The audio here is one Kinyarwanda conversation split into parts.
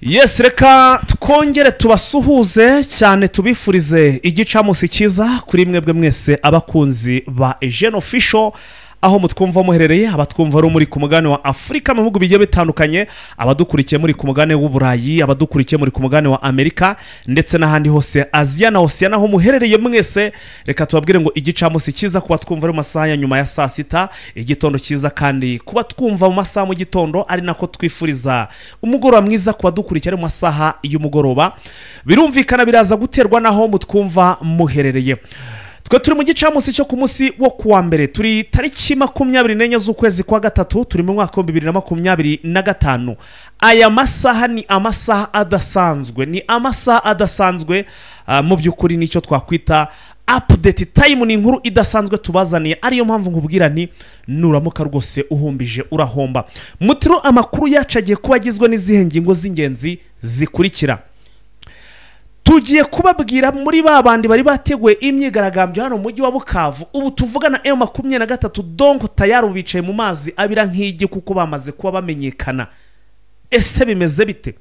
Yes, reka twongere tubasuhuze cyane tubifurize igicamusi cyiza kuri mwebwe mwese abakunzi ba Gen Official aho mutwumva muherereye abatwumva ari muri ku mugane wa Afrika mu bihugu bigiye bitandukanye abadukurikiye muri ku mugane w'Uburayi abadukurikiye muri ku mugane wa Amerika ndetse n'ahandi hose Asia na Oceania aho muherereye mwese reka tubabwire ngo igicamusi cyiza kuba twumva ari masaha ya nyuma ya saa sita igitondo cyiza kandi kuba twumva mu masaha mu gitondo ari nako twifuriza umugoroba mwiza kuba dukurikiye mu masaha y'umugoroba birumvikana biraza guterwa naho mutwumva muherereye. Twe turi mu gicamusi cyo ku munsi wo kuwa mbere turi tariki 24 z'ukwezi kwa gatatu turi mu mwaka wa 2025. Aya masaha ni amasaha adasanzwe mu byukuri nicyo twakwita update time ni inkuru idasanzwe tubazaniye ariyo mpamvu nkubwira ni nuramuka rwose uhumbije urahomba. Mutiro amakuru yacagiye kubagizwe n'izihe ngingo z'ingenzi zikurikira. Tugiye kubabwira muri babandi bari bateguye imyigaragambyo hano mu mujyi wa Bukavu ubu tuvugana M23 donko tayari bicaye mu mazi abira nk'igi kuko bamaze kuba bamenyekana. Ese bimeze bite?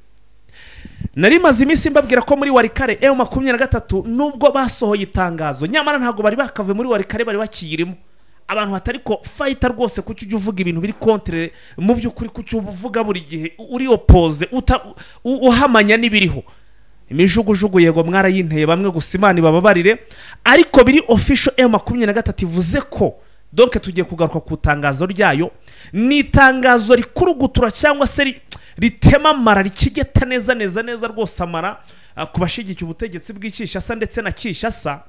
Nari maze iminsi mbabwira ko muri Warikare M23 nubwo basohoye itangazo nyamara ntago bari bakave muri Warikare bari bakiyirimo. Abantu hatari ko fighter rwose kucyo ujye uvuga ibintu biri contre mu by'ukuri kucyo uvuga buri gihe uri oppose uhamanya nibiriho. Imijugujugu yego mwarayinteye bamwe gusimani bababarire ariko biri official M23 ivuze ko donc tugiye kugaruka ku tangazo ryayo ni tangazo rikurugutura cyangwa se ritema mara rikigeta neza rwose amara kubashigikiye ubutegetsi bw'Ikishasa ndetse na Kishasa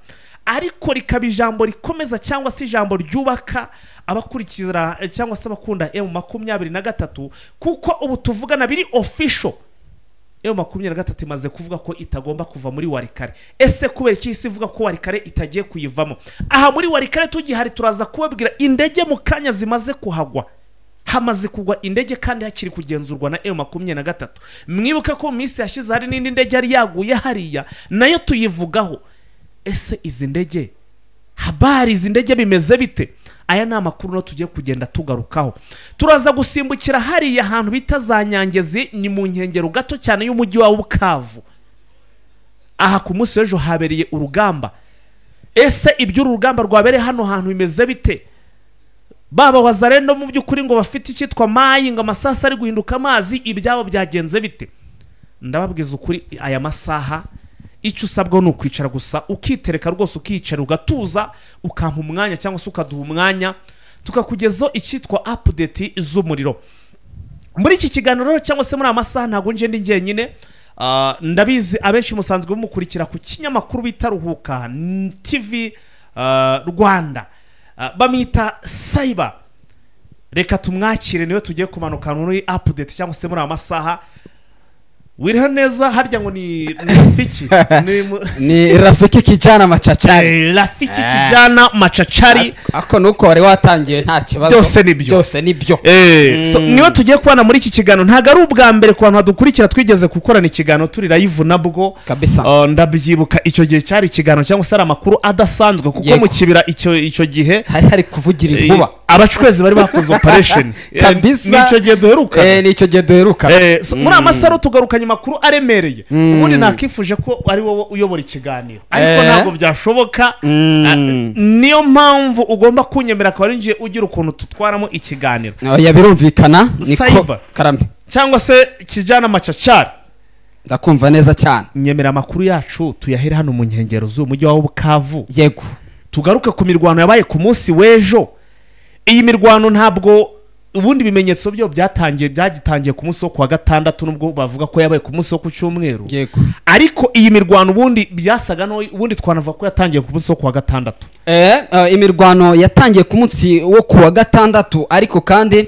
ariko rikaba ijambo rikomeza cyangwa se ijambo ryubaka abakurikira cyangwa se abakunda M23 kuko ubu tuvugana biri official M23 imaze kuvuga ko itagomba kuva muri Warikare. Ese kubera iki isi ivuga ko Warikare itagiye kuyivamo? Aha muri Warikare tugihari turaza kubabwira indege mu kanya zimaze kuhagwa. Hamaze kugwa indege kandi hakiri kugenzurwa na M23. Mwibuke ko mu minsi yashize hari n'indi ndege yari yaguye hariya nayo tuyivugaho. Ese izi ndege habari izi ndege bimeze bite? Aya ni amakuru no tugiye kugenda tugarukaho. Turaza gusimbukira hariya ahantu bita za Nyangezi ni mu nkengero gato cyane y'umujyi wa Bukavu. Aha ku munsi w'ejo habereye urugamba. Ese ibyo urugamba rwabereye hano hantu bimeze bite? Baba wazarendo mu by'ukuri ngo bafite icyitwa mayi ngo amasasa ari guhinduka amazi ibyabo byagenze bite? Ndababwiza ukuri aya masaha icyo usabwa ni ukwicara gusa ukitereka rwose ukicara ugatuza ukampa umwanya cyangwa se ukaduha umwanya tukakugezaho icyitwa update z'umuriro. Muri iki kiganiro cyangwa se muri amasaha ntago nje ndi njyenyine ndabizi abenshi musanzwe mukurikira ku kinyamakuru bita Ruhuka TV Rwanda bamita Cyber. Reka tumwakire niwe tugiye kumanuka muri update cyangwa se muri amasaha. Wiriho neza harya ngo ni Rafiki ni Rafiki kijana machachari Rafiki kijana machachari ako nuko wari watangiye nta kibazo byose nibyo so niwe tugiye kubana muri iki kigano ntago ari ubwa mbere ku bantu badukurikira twigeze gukorana ikigano turi live nabwo kabisa ndabyibuka icyo gihe cyari ikigano cyangwa se ari amakuru adasanzwe kuko mu kibira icyo gihe hari kuvugira inkuba abacwezi bari bakoze operation kabisa nicyo gihe duheruka muri amasaro tugarukanye makuru aremereye ubundi nakifuje ko ari wowe uyobora ikiganiro ariko ntabwo byashoboka niyo mpamvu ugomba kunyemera ko ari nje ugira ukuntu tutwaramo ikiganiro yabirumvikana niko karame cyangwa se kijana machachari ndakumva neza cyane nyemera amakuru yacu tuyahera hano mu nkengero z'umujyi wa Bukavu yego tugaruke ku mirwano yabaye ku munsi w'ejo. Iyi mirwano ntabwo ubundi bimenyetso byo byagitangiye ku munsi wo kwa gatandatu nubwo bavuga ko yabaye ku munsi wo ku cyumweru yego ariko iyi mirwano ubundi byasaga no ubundi twanavuga ko yatangiye ku munsi wo kwa gatandatu imirwano yatangiye ku munsi wo kuwa gatandatu ariko kandi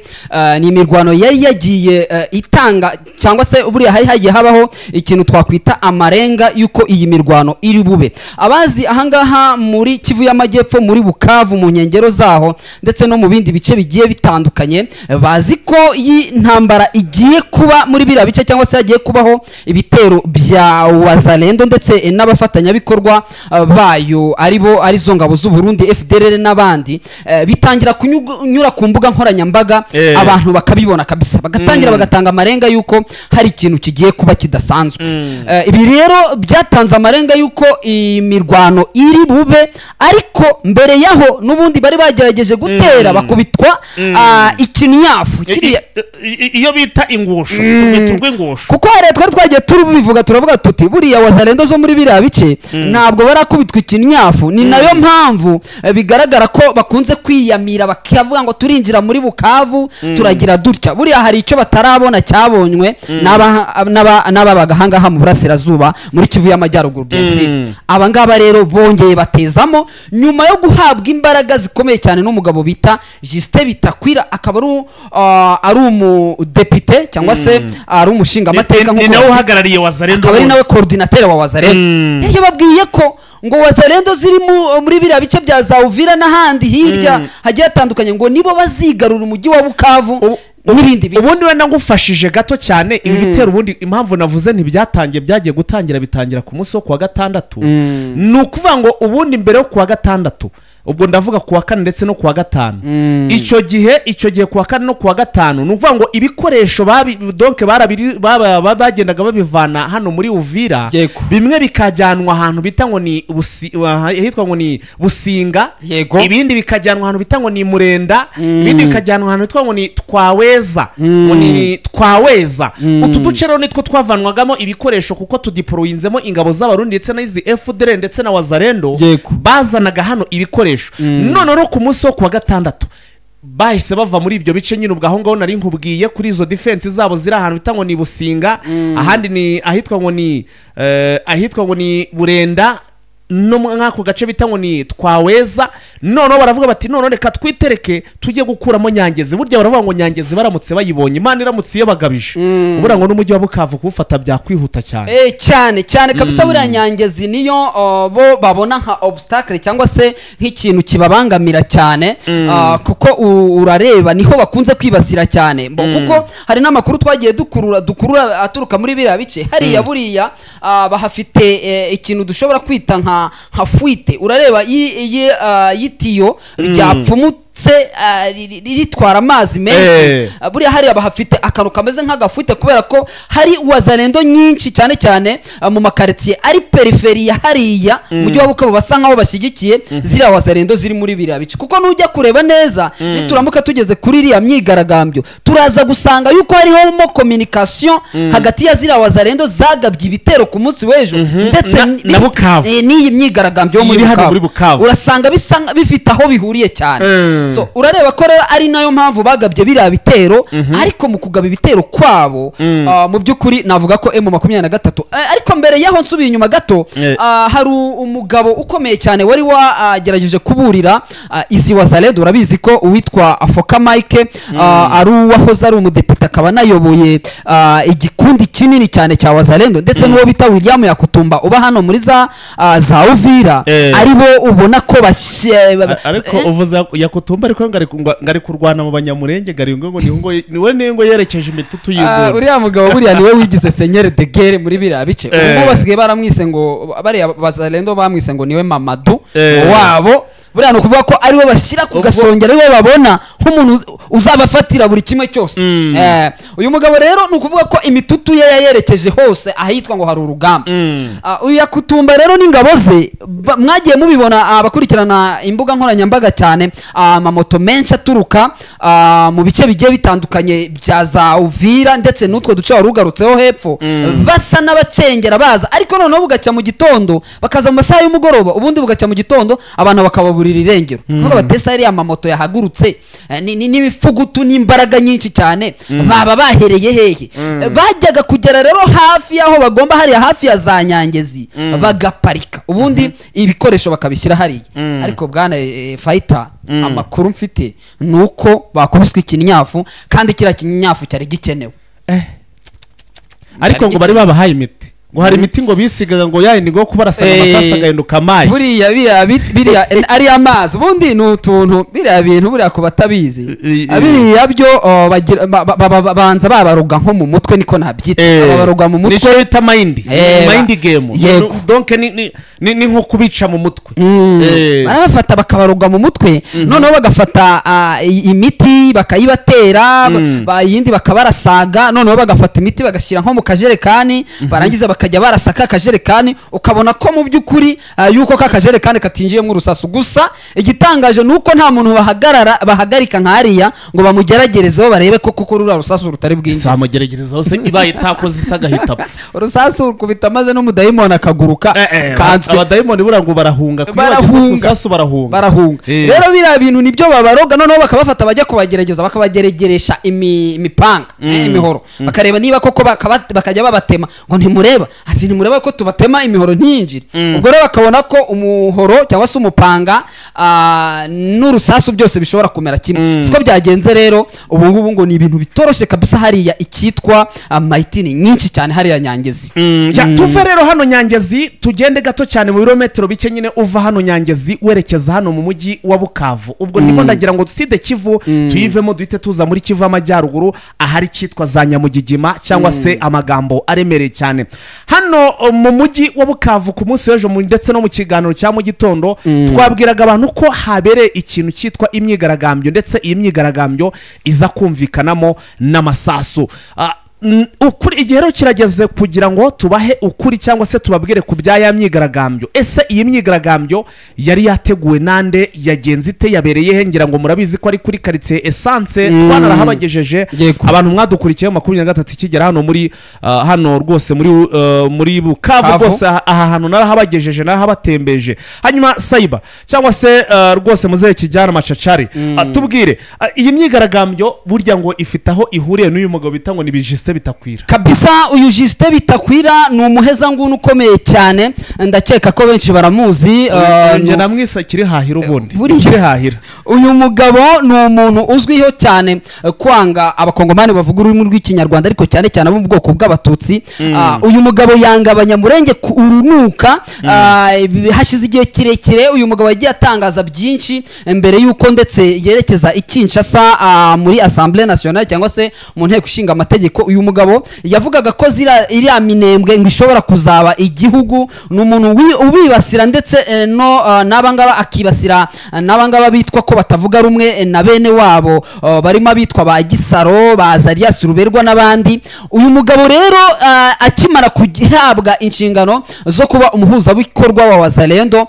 ni imirwano yari yagiye itanga cyangwa se buriya hari hagiye habaho ikintu twakwita amarenga yuko iyi mirwano iri bube. Abazi ahangaha muri Kivu y'Amajyepfo muri Bukavu mu nkengero zaho ndetse no mu bindi bice bigiye bitandukanye bazi ko iyi ntambara igiye kuba muri bira bice cyangwa se yagiye kubaho ibitero bya Wazalendo ndetse n'abafatanyabikorwa bayo arizo ngabo z'u Burundi FDLR n'abandi bitangira kunyura ku mbuga nkoranyambaga abantu bakabibona kabisa bagatangira bagatanga amarenga yuko hari ikintu kigiye kuba kidasanzwe. Ibi rero byatanze amarenga yuko imirwano iri bube, ariko mbere yaho n'ubundi bari bagerageje gutera bakubitwa ikinyafu kiriya iyo bita ingusho ingusho, kuko hari twari twagiye tubivuga turavuga tuti buriya wazalendo zo muri biriya bice ntabwo barakubitwa ikinyafu. Ni nayo mpamvu bigaragara ko bakunze kwiyamira bakavuga ngo turinjira muri Bukavu turagira dutya. Buriya hari icyo batarabona cyabonywe n'ababaga hangaha mu burasirazuba muri Kivu y'Amajyaruguru byese. Abangaba rero bongeye batezamo nyuma yo guhabwa imbaraga zikomeye cyane n'umugabo bita Justin Bitakwira, akaba ari umudepite cyangwa se ari umushinga amateka ni nawe uhagarariye wazalendo, akaba ari nawe coordinateur wa wazalendo. Yababwiye ko ngo wazalendo ziri muri biriya bice bya za Uvira n'ahandi hirya hagiye hatandukanye ngo nibo bazigarura umujyi wa Bukavu n'ibindi bice. Ubundi wenda ngufashije gato cyane ibi bitero, ubundi impamvu navuze ntibyatangiye byagiye gutangira bitangira ku munsi wo kuwa gatandatu. Ni ukuvuga ngo ubundi mbere yo kuwa gatandatu, ubwo ndavuga kuwa kane ndetse no kuwa gatanu, icyo gihe kuwa kane no kuwa gatanu ni ukuvuga ngo ibikoresho donc bagendaga babivana hano muri Uvira, bimwe bikajyanwa ahantu bita ngo ni hitwa ngo ni Businga, ibindi bikajyanwa ahantu bita ngo ni Murenda, ibindi bikajyanwa ahantu hitwa ngo ni Twaweza. Utu duce rero nitwo twavanwagamo ibikoresho kuko tudiporoyinzemo ingabo z'Abarundi ndetse n'izi FDLR ndetse na wazalendo bazanaga hano ibikoresho. None no ku munsi wo kuwa gatandatu bahise bava muri ibyo bice nyine ubwo aho ngaho nari nkubwiye kuri izo defense zabo ziri ahantu bita ngo ni Businga, ahandi ni ahitwa ngo ni Burenda, no mwako gace bita ngo ni Twaweza. None baravuga bati none reka twitereke tujye gukuramo Nyangezi. Burya baravuga ngo Nyangezi baramutse bayibonye Imana iramutse iyo bagabije, ubura ngo n'umujyi wa Bukavu kuwufata byakwihuta cyane cyane kabisa. Buriya Nyangezi niyo bo babona nka obstacle cyangwa se nk'ikintu kibabangamira cyane, kuko urareba niho bakunze kwibasira cyane, kuko hari n'amakuru twagiye dukurura aturuka muri biriya bice hariya. Buriya bahafite ikintu dushobora kwita nka fuite. Urareba yitiyo ryapfumutse ritwara amazi menshi, buriya hariya bahafite akantu kameze nk'agafuite kubera ko hari wazalendo nyinshi cyane cyane mu makaritsiye ari periferi ya hariya mujyi wa Bukavu basa nkaho bashyigikiye ziriya wazalendo ziri muri biriya bice. Kuko nujya kureba neza nituramuka tugeze kuri iriya myigaragambyo turaza gusanga yuko hariho communication hagati ya ziriya wazalendo zagabye ibitero ku munsi w'ejo ndetse na Bukavu n'iyi myigaragambyo yo muri Bukavu, urasanga bifite aho bihuriye cyane. So urareba ko rero ari nayo mpamvu bagabye biriya bitero, ariko mu kugaba ibitero kwabo mu by'ukuri navuga ko M23, ariko mbere yaho nsubiye inyuma gato, hari umugabo ukomeye cyane wari wagerageje kuburira izi wazalendo. Urabizi ko uwitwa Afoka Mike ari uwahoze ari umudepite akaba nayoboye igikundi kinini cyane cya wazalendo, ndetse n'uwo bita William Yakutumba uba hano muri za Uvira, aribo ubona ko ariko uvuze Yakutumba ariko ngari kurwana mu Banyamurenge garingo niwe nengo yerekeje imitutu y'ingoro. Uriya mugabo buriya niwe wigize Seigneur de Guerre muri biriya bice. Ubu basigaye baramwise ngo bariya bazalendo bamwise ngo niwe Mamadu wabo. Buriya no kuvuga ko ariwe bashyira ku gasongero, ariwe babona nk'umuntu uzabafatira buri kimwe cyose. Uyu mugabo rero no kuvuga ko imitutu ye yayerekeje hose ahitwa ngo hari urugamba. Uyu Yakutumba rero n'ingabo ze mwagiye mubibona abakurikirana imbuga nkoranyambaga cyane, amamoto menshi aturuka mu bice bigiye bitandukanye bya za Uvira ndetse n'utwo duce warugarutseho hepfo, basa n'abacengera baza, ariko noneho bugacya mu gitondo bakaza mu masaha y'umugoroba, ubundi bugacya mu gitondo abantu bakababurira irengero. Kuko batesa ari amamoto yahagurutse n'ibifugutu n'imbaraga nyinshi cyane, baba bahereye hehe? Bajyaga kugera rero hafi yaho bagomba, hariya hafi ya za Nyangezi bagaparika, ubundi ibikoresho bakabishyira hariya. Ariko bwana fighter, amakuru mfite nuko bakubiswe ikinyafu, kandi kira kinyafu cyari gikenewe. Ariko ngo bari babahaye imiti ngo hari imiti ngo bisigaga ngo yayindi ngo kubarasana amasasa agahinduka amazi biriya ari amazi ubundi ni utuntu biriya bintu buriya ku batabizi biriya byo banza babaruga nko mu mutwe niko nabyita babaruga mu mutwe nicyo bita mind game donc ni nko kubica mu mutwe barabafata bakabaruga mu mutwe noneho bagafata imiti bakayibatera bayindi bakabarasaga noneho bagafata imiti bagashyira nko mu kajerekani barangiza bakajya barasaka akajerekani ukabona ko mu by'ukuri yuko kakajerekani katinjiyemo urusasu gusa igitangaje nuko nta muntu bahagarika nkariya ngo bamugeragerezeho barebe ko kuko rura rusasu rutari bwinjire samugeragerezaho se ibaye itakoze isagahita apfa urusasu rukubita maze n'umudayimoni akaguruka abadayimoni burango barahunga kurusasu barahunga rero biriya bintu nibyo babaroga noneho bakabafata bajya kubagerageza bakabagerageresha imipanga imihoro bakareba niba koko bakajya babatema ngo ntimureba ati ntimureba ko tubatema imihoro ntiyinjire ubwo rero bakabona ko umuhoro cyangwa se umupanga n'urusasu byose bishobora kumera kimwe siko byagenze rero ubu ngubu ngo ni ibintu bitoroshye kabisa hariya ikitwa mayitini nyinshi cyane hariya Nyangezi tuve rero hano Nyangezi tugende gato cyane mu birometero bike nyine uva hano Nyangezi werekeza hano mu mujyi wa Bukavu ubwo ndimo ndagira ngo duside Kivu tuyivemo duhite tuza muri Kivu amajyaruguru ahari kitwa za Nyamugigima cyangwa se amagambo aremereye cyane hano mu mujyi wa Bukavu ku munsi w'ejo ndetse no mu kiganiro cya mu gitondo twabwiraga abantu ko habereye ikintu cyitwa imyigaragambyo ndetse iyi myigaragambyo iza kumvikanamo n'amasasu ukuri igihe rero kirageze kugira ngo tubahe ukuri cyangwa se tubabwire ku byaya myigaragambyo ese iyi myigaragambyo yari yateguwe nande yagenze ite yabereye hengera ngo murabizi ko ari kuri quartier Essence twanarahabagejeje abantu mwadukurikiye 23 kigera hano muri hano rwose muri Bukavu rwose aha hantu narahabagejeje narahabatembeje hanyuma Saiba cyangwa se rwose muzehe kijyana macacari tubwire iyi myigaragambyo burya ngo ifitaho ihuriye n'uyu mugabo bitango ni Justin Bitakwira kabisa uyu Justin Bitakwira ni umuheza ngunu ukomeye cyane ndakeka ko benshi baramuzi nje namwisa kiri hahira ubundi kiri hahira uyu mugabo ni umuntu uzwiho cyane kwanga abakongomani bavuga ururimi rw'ikinyarwanda ariko cyane cyane abo mu bwoko bw'abatutsi uyu mugabo yanga abanyamurenge urunuka hashize igihe kirekire uyu mugabo yagiye atangaza byinshi mbere yuko ndetse yerekeza Kinshasa muri Assemblée Nationale cyangwa se mu nteko ishinga amategeko uyu mugabo yavugaga ko iriya minembwe ngo ishobora kuzaba igihugu n'umuntu ubibasira ndetse no nabangaba akibasira nabangaba bitwa ko batavuga rumwe na bene wabo barimo bitwa ba Gisaro ba Zarias Ruberwa n'abandi uyu mugabo rero akimara kuhabwa inshingano zo kuba umuhuza bikorwa wa Wazalendo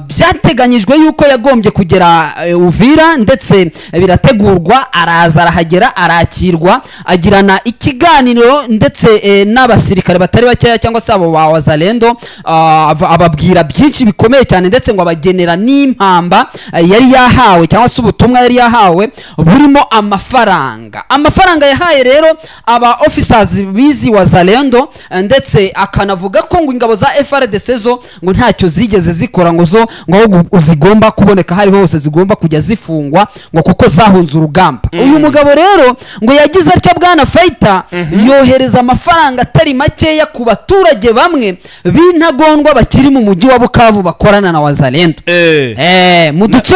byateganyijwe yuko yagombye kugera Uvira ndetse birategurwa araza arahagera arakirwa agirana ikiganiro ndetse n'abasirikare batari bakeya cyangwa se abo ba Wazalendo ababwira byinshi bikomeye cyane ndetse ngo abagenera n'impamba yari yahawe cyangwa se ubutumwa yari yahawe burimo amafaranga yahaye rero aba officers bizi Wazalendo ndetse akanavuga ko ngo ingabo za FRDC zo ngo ntacyo zigeze zikora ngo zo ngo zigomba kuboneka hari hose zigomba kujya zifungwa ngo kuko zahunze urugamba uyu mugabo rero ngo yagize atya bwana Fighter yohereza amafaranga atari makeya ku baturage bamwe b'intagondwa bakiri mu mujyi wa Bukavu bakorana na Wazalendo mu duce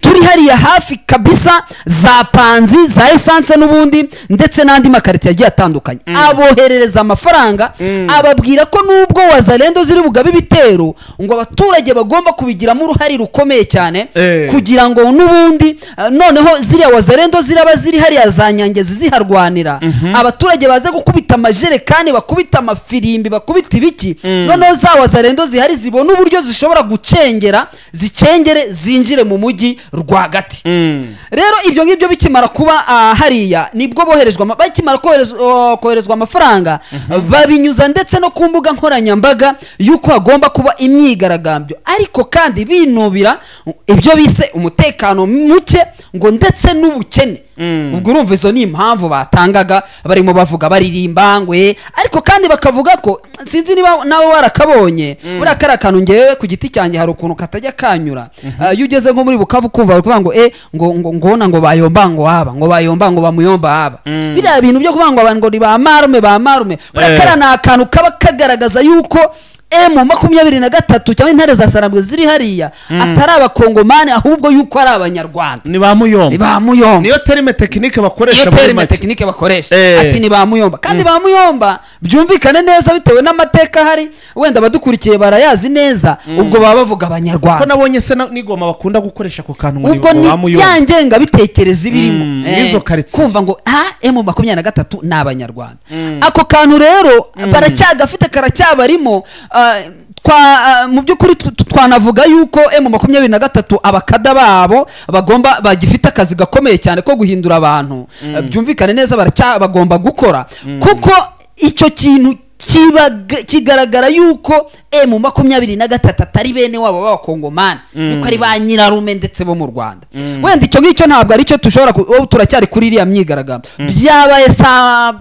turi hariya hafi kabisa za Panzi za Essence n'ubundi ndetse n'andi makariti yagiye atandukanye aboherereza amafaranga ababwira ko nubwo Wazalendo ziri bugabe ibitero ngo abaturage bagomba kubigiramo uruhari rukomeye cyane kugira ngo n'ubundi noneho ziriya Wazalendo ziraba ziri hariya za Nyangezi ziharwanira abaturage baze gukubita amajerekani bakubita amafirimbi bakubita ibiki noneho za Wazalendo zihari zibona uburyo zishobora gucengera zicengere zinjire mu mujyi rwagati rero ibyo ngibyo bikimara kuba hariya nibwo bakimara koherezwa amafaranga babinyuza ndetse no ku mbuga nkoranyambaga yuko hagomba kuba imyigaragambyo ariko kandi binubira ibyo bise umutekano muke ngo ndetse n'ubukene ubwo urumva izo ni impamvu batangaga barimo bavuga baririmba ngwe ariko kandi bakavuga ko sinzi niba nawe warakabonye buriya kari akantu ngewe ku giti cyanjye hari ukuntu katajya kanyura iyo ugeze nko muri Bukavu kumva bakuvuga ngo ngona ngo bayomba ngo haba ngo bayomba ngo bamuyomba haba biriya bintu byo kuvuga ngo abantu ngo ni ba marume buriya kari akantu kaba kagaragaza yuko M23 cyangwa intare za Sarambwe ziri hariya atari abakongomani ahubwo yuko ari abanyarwanda ni ba muyomba niyo terme technique bakoresha ati ni ba muyomba kandi ba muyomba byumvikane neza bitewe n'amateka hari wenda badukurikiye barayazi neza ubwo baba bavuga abanyarwanda ko nabonye se nigoma bakunda gukoresha ku kantu ngo ba muyomba ubwo yangenga bitekereza ibirimo nizo karitsiye kumva ngo M23 ni abanyarwanda ako kantu rero baracyagafite karacyabarimo mu by'ukuri twanavuga yuko M23 abakada babo bagifite akazi gakomeye cyane ko guhindura abantu byumvikane neza bagomba gukora kuko icyo kintu kigaragara yuko M23 atari bene wabo b'abakongomani yuko ari ba nyirarume ndetse bo mu Rwanda wenda icyo ngicyo ntabwo ari cyo tushobora turacyari kuri iriya myigaragambyo byabaye saa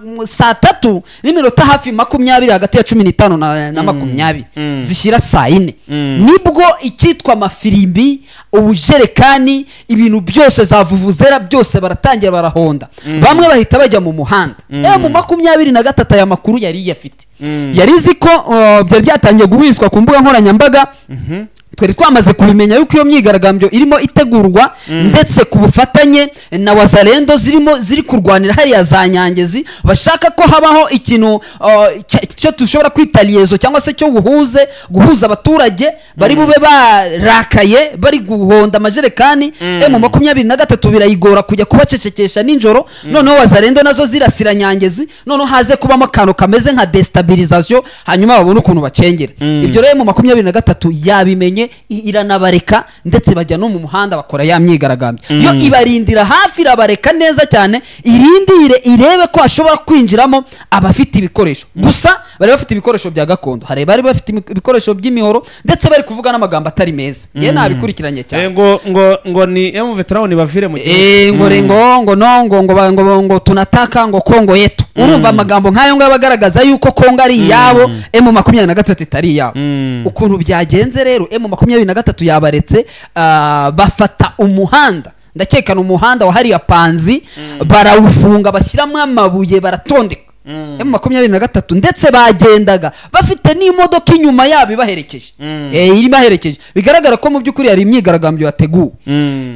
3 n'iminota hafi 20 hagati ya 15 na 20 zishyira saa 4 nibwo icyitwa amafirimbi ubujerekani ibintu byose zavuvuzera byose baratangira barahonda bamwe bahita bajya mu muhanda M23 aya makuru yari yafite yarizi ko byari byatangiye guhwiswa ku mbuga nkoranyambaga twari twamaze kubimenya yuko iyo myigaragambyo irimo itegurwa ndetse ku bufatanye na Wazalendo ziri kurwanira hariya za Nyangezi bashaka ko habaho ikintu cyo dushobora kwita liaison cyangwa se cyo guhuza abaturage bari bube barakaye bari guhonda amajerekani M23 birayigora kujya kubacecekesha ninjoro noneho Wazalendo nazo zirasira Nyangezi noneho haze kubamo akantu kameze nka destabilisation hanyuma babone ukuntu bacengera ibyo rero M23 yabimenye iranabareka ndetse bajya no mu muhanda bakora ya myigaragambyo yo ibarindira hafi irabareka neza cyane irindire irebe ko ashobora kwinjiramo abafite ibikoresho gusa bari bafite ibikoresho bya gakondo hari bari bafite ibikoresho by'imihoro ndetse bari kuvuga n'amagambo atari meza ngiye nabikurikiranye cyane ngo ni M23 bavire mu ngo tunataka ngo Kongo yetu urumva amagambo nkayo ngo abagaragaza yuko Kongo ari iyabo M23 itari iyabo ukuntu byagenze rero M23 yabaretse bafata umuhanda ndakekana umuhanda wa hariya Panzi barawufunga bashyiramo amabuye baratondeka M23 ndetse bagendaga bafite n'imodoka inyuma yabo ibaherekeje iri baherekeje bigaragara ko mu by'ukuri hari imyigaragambyo yateguwe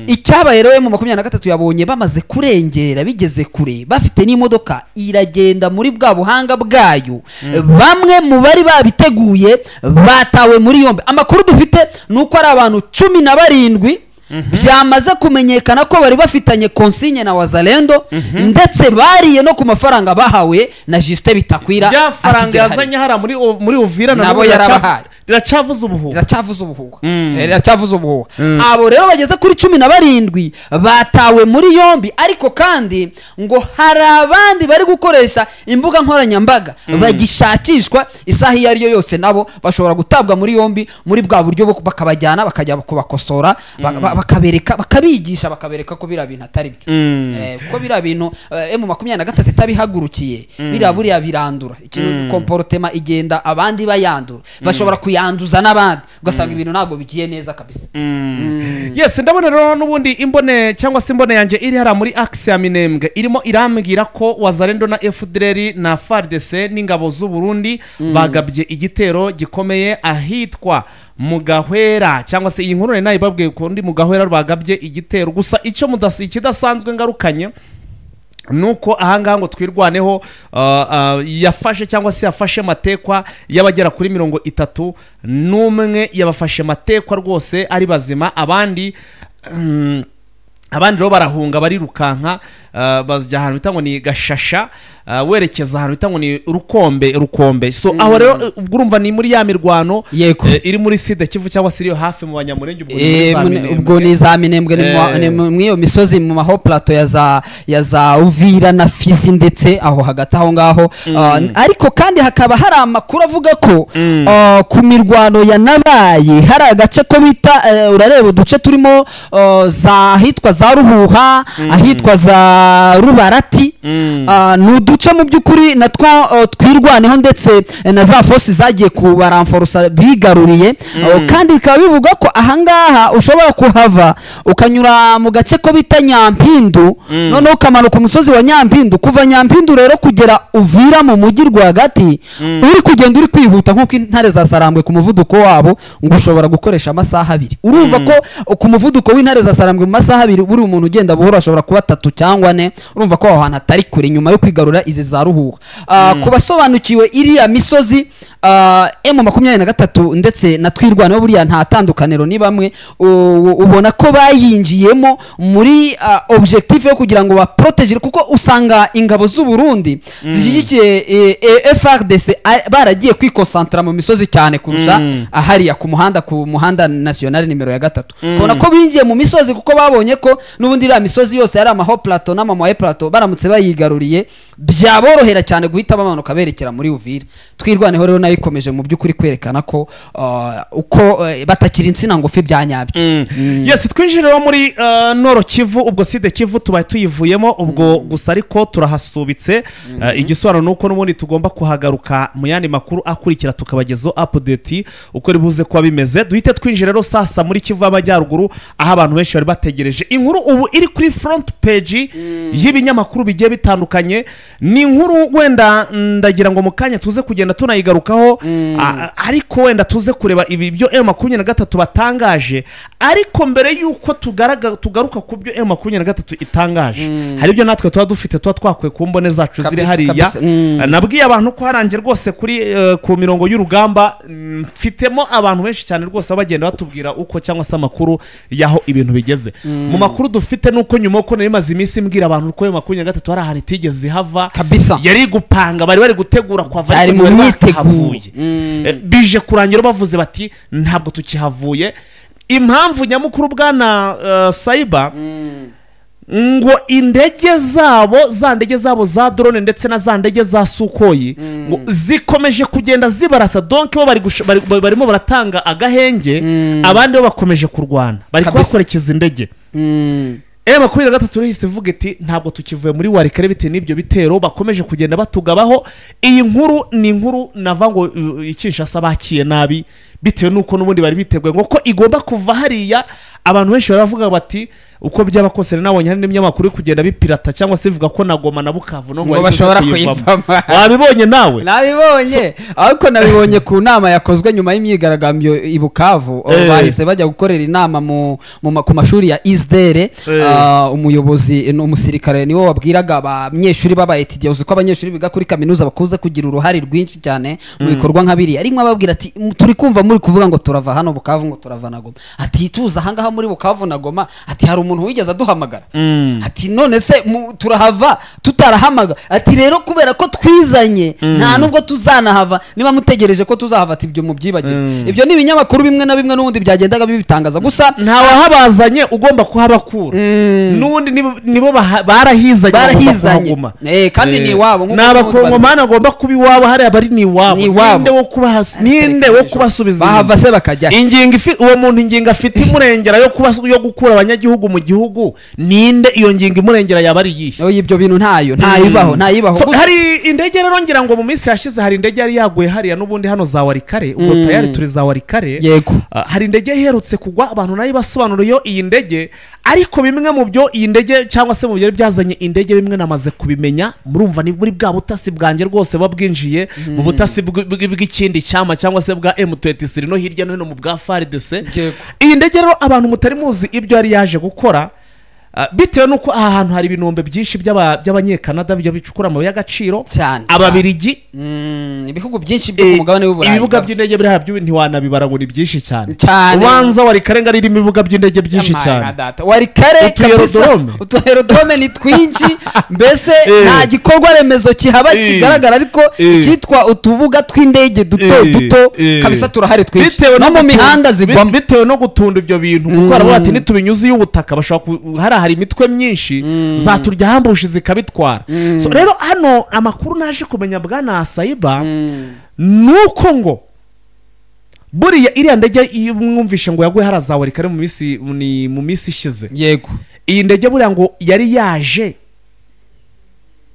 icyabaye rero M23 yabonye bamaze kurengera bigeze kure bafite n'imodoka iragenda muri bwa buhanga bwayo bamwe mu bari babiteguye batawe muri yombi amakuru dufite nuko ari abantu 17 byamaze kumenyekana ko bari bafitanye consigne na Wazalendo ndetse bariye no ku mafaranga bahawe na Justin Bitakwira byafaranga yazanye hara muri Uvira nabo yarabahaye riracyavuza ubuhuha abo rero bageze kuri 17 batawe muri yombi ariko kandi ngo hari abandi bari gukoresha imbuga nkoranyambaga bagishakishwa isaha iyo ariyo yose nabo bashobora gutabwa muri yombi muri bwa buryo bakabajyana bakajya kubakosora bakabereka bakabigisha bakabereka ko bira bintu atari byo ko bira bintu M23 itabihagurukiye buriya birandura ikintu comportement igenda abandi bayandura bashobora kuyanduza n'abandi ugasanga ibintu ntago bigiye neza kabisa yes ndabona rero n'ubundi imbone cyangwa se imbone yanjye iri hara muri axe ya Minembwe irimo irambwira ko Wazalendo na FDLR na FARDC n'ingabo z'u Burundi bagabye igitero gikomeye ahitwa Mugahwera cyangwa se iyi nkuru nayo babwiye ko ndi Mugahwera bagabye igitero gusa icyo kidasanzwe ngarukanye nuko ahangaha ngo twirwaneho yafashe cyangwa se yafashe matekwa y'abagera kuri 31 yabafashe matekwa rwose ari bazima abandi rero barahunga barirukanka bajya ahantu bita ngo ni Gashasha werekeza ahantu bita ngo ni Rukombe so aho rero urumva ni muri ya mirwano iri muri Sida Kivu cyangwa se iri hafi mu banyamurenge ubwo ni za Minembwe ni mwiyo misozi mu maho plateau ya za Uvira na Fizi ndetse aho hagati aho ngaho ariko kandi hakaba hari amakuru avuga ko ku mirwano yanabaye hari agace ko bita urareba uduce turimo za hitwa za Ruhuha ahitwa za Rubarati ni uduce mu by'ukuri natwo twirwaneho ndetse na za fosi zagiye kubaramforosa bigaruriye kandi bikaba bivuga ko ahangaha ushobora kuhava ukanyura mu gace ko bita Nyampindu noneho ukamanuka umusozi wa Nyampindu kuva Nyampindu rero kugera Uvira mu mujyi rwagati uri kugenda uri kwihuta nk'uko intare za Sarambwe ku muvuduko wabo ngo ushobora gukoresha amasaha 2 urumva ko ku muvuduko w'intare za Sarambwe mu masaha 2 buri umuntu ugenda buhoro ashobora kuba 3 cyangwa 4 urumva ko aho hantu atari kure nyuma yo kwigarura izi za Ruhuha ku basobanukiwe iriya misozi M23 ndetse na twirwana buriya nta tandukaniro ni bamwe ubona ko bayinjiyemo muri objectif yo kugira ngo baprotege kuko usanga ingabo z'u Burundi zishyigikiye FARDC baragiye kwikosantra mu misozi cyane kurusha ahariya ku muhanda national nimero ya 3 ubona ko binjiye mu misozi kuko babonye ko nubundi iriya misozi yose yari amaho plateau n'amamoye plateau baramutse bayigaruriye byaborohera cyane guhita bamanuka berekera muri Uvira twirwaneho rero ikomeje mu by'ukuri kwerekana ko uko batakira insina ngufi byanyabyo yes twinjirira muri Noro Kivu ubwo Side Kivu tubaye tuyivuyemo ubwo gusa ariko turahasubitse igisobanuro nuko n'ubundi tugomba kuhagaruka mu yandi makuru akurikira tukabagezo update uko ribuze kwa bimeze duhite twinjira rero sasa muri Kivu y'Amajyaruguru aho abantu benshi bari bategereje inkuru ubu iri kuri front page y'ibinyamakuru bigiye bitandukanye ni inkuru wenda ndagira ngo mukanya tuze kugenda tunayigarukaho ariko wenda tuze kureba ibi byo M23 batangaje ariko mbere yuko tugaruka ku byo M23 itangaje hari byo natwe tuba dufite tuba twakwe ku mbone zacu ziri hariya nabwiye abantu ko harangiye rwose kuri ku mirongo y'urugamba mfitemo abantu benshi cyane rwose bagenda batubwira uko cyangwa se amakuru yaho ibintu bigeze mu makuru dufite nuko nyuma ko narimaze iminsi mbwira abantu ko M23 hari ahantu itigeze zihava yari gupanga bari gutegura kwa bari mu myiteguro bije kurangira bavuze bati ntabwo tukihavuye impamvu nyamukuru bwana Saiba ngo indege zabo za drone ndetse na za ndege za Sukoyi ngo zikomeje kugenda zibarasa donc bo barimo baratanga agahenge abandi bo bakomeje kurwana bari kwakorekeza indege M23 rihise vuga iti ntabwo tukivuye muri Warikare bite n'ibyo bitero bakomeje kugenda batugabaho iyi nkuru ni inkuru nava ngo Kinshasa bakiye nabi bitewe nuko n'ubundi bari biteguye ngo ko igomba kuva hariya abantu benshi baravuga bati uko byaba kose nabonye hari n'imyamakuru kugenda bipirata cyangwa se bivuga ko na Goma na Bukavu no ngo bashobora kuyivamo wabibonye nawe nabibonye ariko nabibonye ku nama yakozwe nyuma y'imyigaragambyo i Bukavu bahise bajya gukorera inama ku mashuri ya Isdere umuyobozi n'umusirikare niwo wabwiraga abanyeshuri babayetiye uzi ko abanyeshuri biga kuri kaminuza bakuze kugira uruhare rwinshi cyane mu bikorwa nk'abiri arimo ababwira ati turi kumva muri kuvuga ngo turava hano Bukavu ngo turava na Goma ati tuza hangaha muri Bukavu na Goma ati hari umuntu wigeze aduhamagara ati none se turahava tutarahamagara ati rero kubera ko twizanye nta nubwo tuzanahava niba mutegereje ko tuzahava ati ibyo mubyibagire ibyo ni ibinyamakuru bimwe na bimwe n'ubundi byagendaga bibitangaza gusa nta wahabazanye ugomba kuhabakura n'ubundi nibo barahizanye kandi ni wabo n'abakongomana agomba kuba iwabo hari abari ni wabo ninde wo kubasubiza bahava se bakajya uwo muntu ingingo afite imurengera yo gukura abanyagihugu mu gihugu ninde iyo ngingo imurengera yaba ari yihe ibyo bintu ntayibaho hari indege rero ngira ngo mu minsi yashize hari indege yari yaguye hariya n'ubundi hano za Warikare ubwo tayari turi za Warikare hari indege iherutse kugwa abantu nayo basobanuriye iyi ndege ariko bimwe mu byo iyi ndege cyangwa se mu byo byazanye indege bimwe namaze kubimenya murumva ni muri bwa butasi bwanjye rwose babwinjiye mu butasi bw'ikindi cyama cyangwa se bwa M23 no hirya no hino mu bwa FARDC iyi ndege rero abantu mutari muzi ibyo yari yaje gukora bitewe nuko aha hantu hari ibinombe byinshi by'abanyekanada byo bicukura amabuye y'agaciro ababirigi ibihugu byinshi byo ku mugabane w'Uburayi ibibuga by'indege biri habyo ntiwanabibara ngo ni byinshi cyane ubanza Warikare ngari irimo ibibuga by'indege byinshi cyane Warikare kabisa utuherodrome ni twinshi mbese nta gikorwa remezo kihaba kigaragara ariko cyitwa utubuga tw'indege duto kabisa turahari twinshi no mu mihanda zigwamo bitewe no gutunda ibyo bintu kuko aravuga ati nitubinyuze y'ubutaka bashobora hari imitwe myinshi zaturya hambushi zikabitwara so rero hano amakuru naje kumenya bwana Saiba nuko ngo buriya iriya ndege mwumvishe ngo yaguye haraza Warikare mu minsi ishize yego iyi ndege buriya ngo yari yaje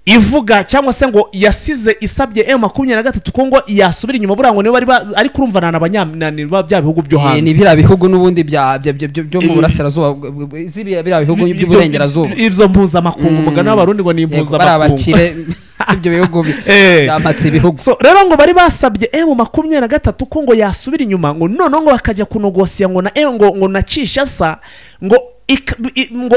ivuga cyangwa se ngo yasize isabye M23 ko ngo yasubira inyuma burango niba ari kurumvana n'abanyananirwa bya bihugu byo hanze ni bira bihugu n'ubundi byo mu burasirazuba ziriya bira bihugu by'uburengerazuba ivyo mpuza makungu mugana w'abarundi ngo ni impuza makungu ibyo bihugu byamatse ibihugu. So rero ngo bari basabye M23 ko ngo yasubira inyuma ngo none ngo bakajya kunogosiya ngo na ngo nacisha sa ngo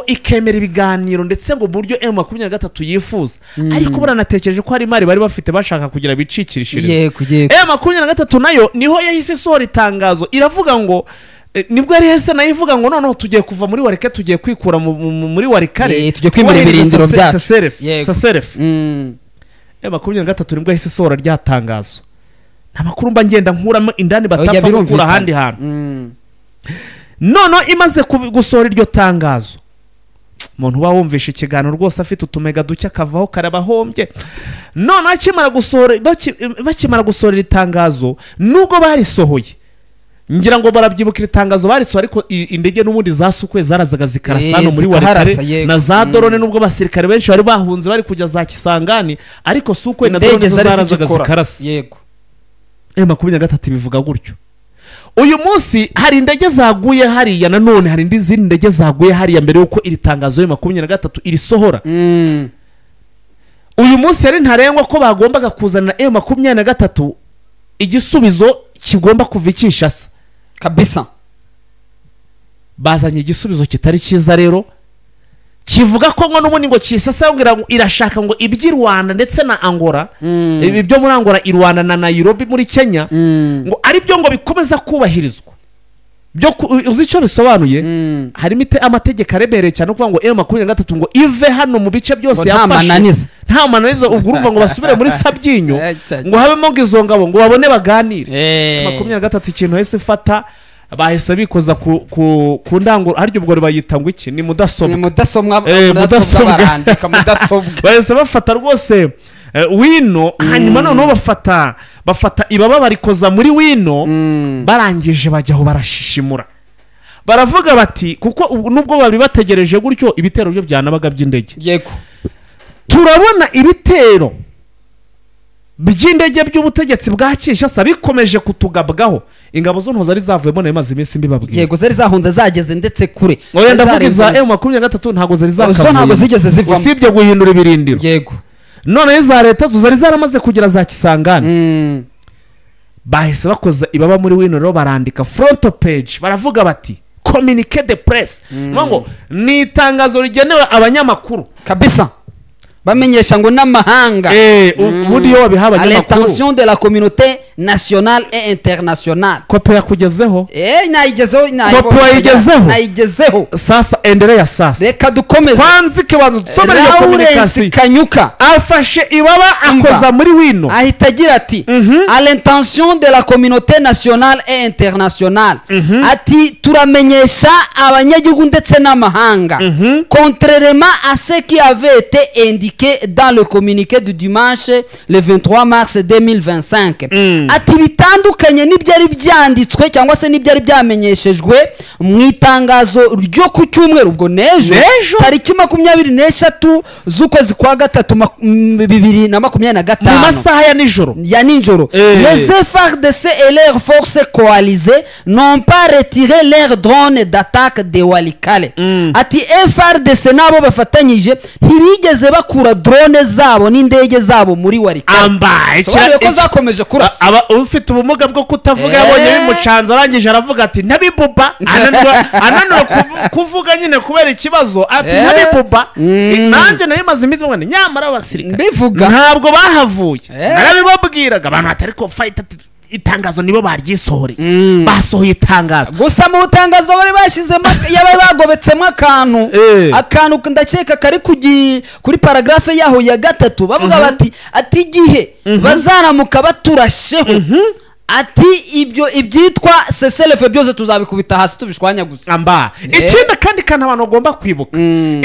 ikemera ibiganiro ndetse ngo buryo M23 yifuza ariko buranatekereje ko hari mari bari bafite bashaka kugira bicikirishirize. M23 nayo niho yahise sohora itangazo iravuga ngo nibwo yari hese nayo ivuga ngo noneho tugiye kuva muri wareke tugiye kwikura muri warikare tugiye kwimura ibirindiro byacu Saseref. M23 nibwo yahise sohora rya tangazo nta makuru mba ngenda nkuramo indani batapfa gukura ahandi hantu. Nono imaze gusohora iryo tangazo umuntu uba wumvisha ikiganiro rwose afite utumega duke akavaho karabahombye. None bakimara gusohora itangazo nubwo barisohoye ngira ngo barabyibukira itangazo barisohora ariko indege n'ubundi zasukwe zarazaga zikarasano muri warikare na za drone nubwo basirikare benshi bari bahunze bari kujya za Kisangani ariko sukwe na drone zarazaga zikarasa. Yego M23 bivuga gutyo. Uyu munsi hari indege zaguye hariya nanone hari izindi ndege zaguye hariya mbere yuko iri tangazo M23 iri sohora. Uyu munsi yari ntarengwa ko bagombaga kuzana M23 igisubizo kigomba kuva Kinshasa kabisa. Bazanye igisubizo kitari cyiza rero kivuga ko ngo n'ubundi ngo Kinshasa ngira ngo irashaka ngo ibyi Rwanda ndetse na Angola ibyo muri Angola i Rwanda na Nairobi muri Kenya ngo ari byo ngo bikomeza kubahirizwa byo uzi icyo bisobanuye harimo amategeko aremereye cyane kuvuga ngo M23 ngo ive hano mu bice byose yafashe nta mananiza ubwo urumva ngo basubire muri Sabyinyo ngo habemo ngo izo ngabo ngo babone baganire. M23 ikintu hese ifata bahise bikoza ku ndango haryo ubwo bayita ngo iki ni mudasobwa barandika mudasobwa bahise bafata rwose wino hanyuma noneho bafata ibaba barikoza muri wino barangije bajyaho barashishimura baravuga bati kuko nubwo bari bategereje gutyo ibitero byo byanabaga by'indege. Yego turabona ibitero by'indege by'ubutegetsi bwa Kinshasa bikomeje kutugabwaho ingabo zo ntoza ari zavuyemo nayo maze iminsi mbibabwiye. Yego zari zahunze zageze ndetse kure oya ndavugiza M23 ntago zari zakavuye ntago zigeze zivamo usibye guhindura ibirindiro. Yego none iza leta zo zari zaramaze kugera za Kisangani bahise bakoza ibaba muri wino rero barandika front page baravuga bati communiqué de presse ngo ni itangazo rigenewe abanyamakuru kabisa bamenyesha ngo n'amahanga ubundi yo wabiha abanyamakuru l'attention de la communauté nationale et internationale. Kope yakugezeho nayigezeho sasa endelea sasa reka dukomeze kwanzike bantu nsomere iyo communication Kanyuka afashe ibaba akoza muri wino ahita agira ati à l'intention de la communauté nationale et internationale ati turamenyesha abanyagihugu ndetse n'amahanga contrairement à ce qui avait été indiqué dans le communiqué du dimanche le 23 mars 2025 ati bitandukanye n'ibyari byanditswe cyangwa se n'ibyari byamenyeshejwe mu itangazo ryo ku cyumweru ubwo nejo tariki 23 z'ukwezi kwa gatatu 2025 mu masaha ya nijoro les FARDC et leurs forces coalisées n'ont pas retiré leurs drones d'attaque de Walikale. Ati FARDC nabo bafatanyije ntibigeze bakura drone zabo n'indege zabo muri Walikale. So ko zakomeje kurasa ufite ubumuga bwo kutavuga yabonye bimucanza arangije aravuga ati ntabibuba ananura kuvuga nyine kubera ikibazo ati ntabibuba nanje nayo maze imizi mwana nyamara abasirikare bivuga ntabwo bahavuye narabibabwiraga abantu atari ko fight itangazo nibo baryisohoreye basohoye itangazo gusa mu butangazo bari bashyizemo yabaye bagobetsemo akantu ndakeka kari kuri paragraphe yaho ya gatatu bavuga bati ati igihe bazaramuka baturasheho ati ibyo ibyitwa seselefe byose tuzabikubita hasi tubishwanya gusa ikindi kandi kana abantu bagomba kwibuka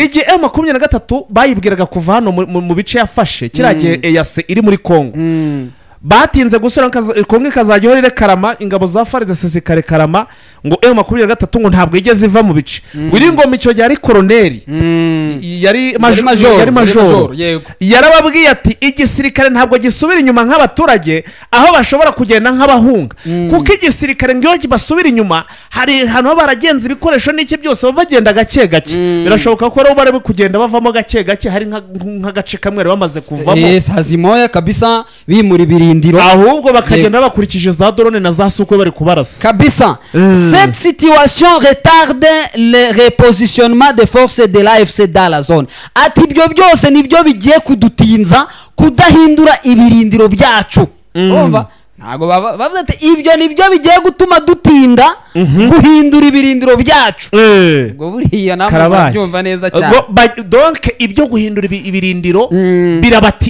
igihe M23 bayibwiraga kuva hano mu bice yafashe kiragiye EAC iri muri Kongo batinze gusura Kongo ikazajya ihora Karama ingabo za FARDC zikare Karama ngo M23 ngo ntabwo igeze iva mu bice uri ngoma icyo gihe ari koroneri yari majoro yarababwiye ati igisirikare ntabwo gisubira inyuma nk'abaturage aho bashobora kugenda nk'abahunga kuko igisirikare ngo basubira inyuma hari hano baragenza ibikoresho n'iki byose bagenda gake gake birashoboka ko rero bari kugenda bavamo gake gake hari nk'agace kamwe bamaze kuvamo hazimoya kabisa bimura ibirindiro ahubwo bakagenda bakurikije za drone na za suko bari kubarasa kabisa. Cette situation retarde le repositionnement des forces de l'AFC dans la zone. Ati ibyo byose nibyo bigiye kudutinza kudahindura ibirindiro byacu. Urumva ntago bavuze ati ibyo nibyo bigiye gutuma dutinda guhindura ibirindiro byacu. Ubwo buriya namwe byumva neza cyane. Donc ibyo guhindura ibirindiro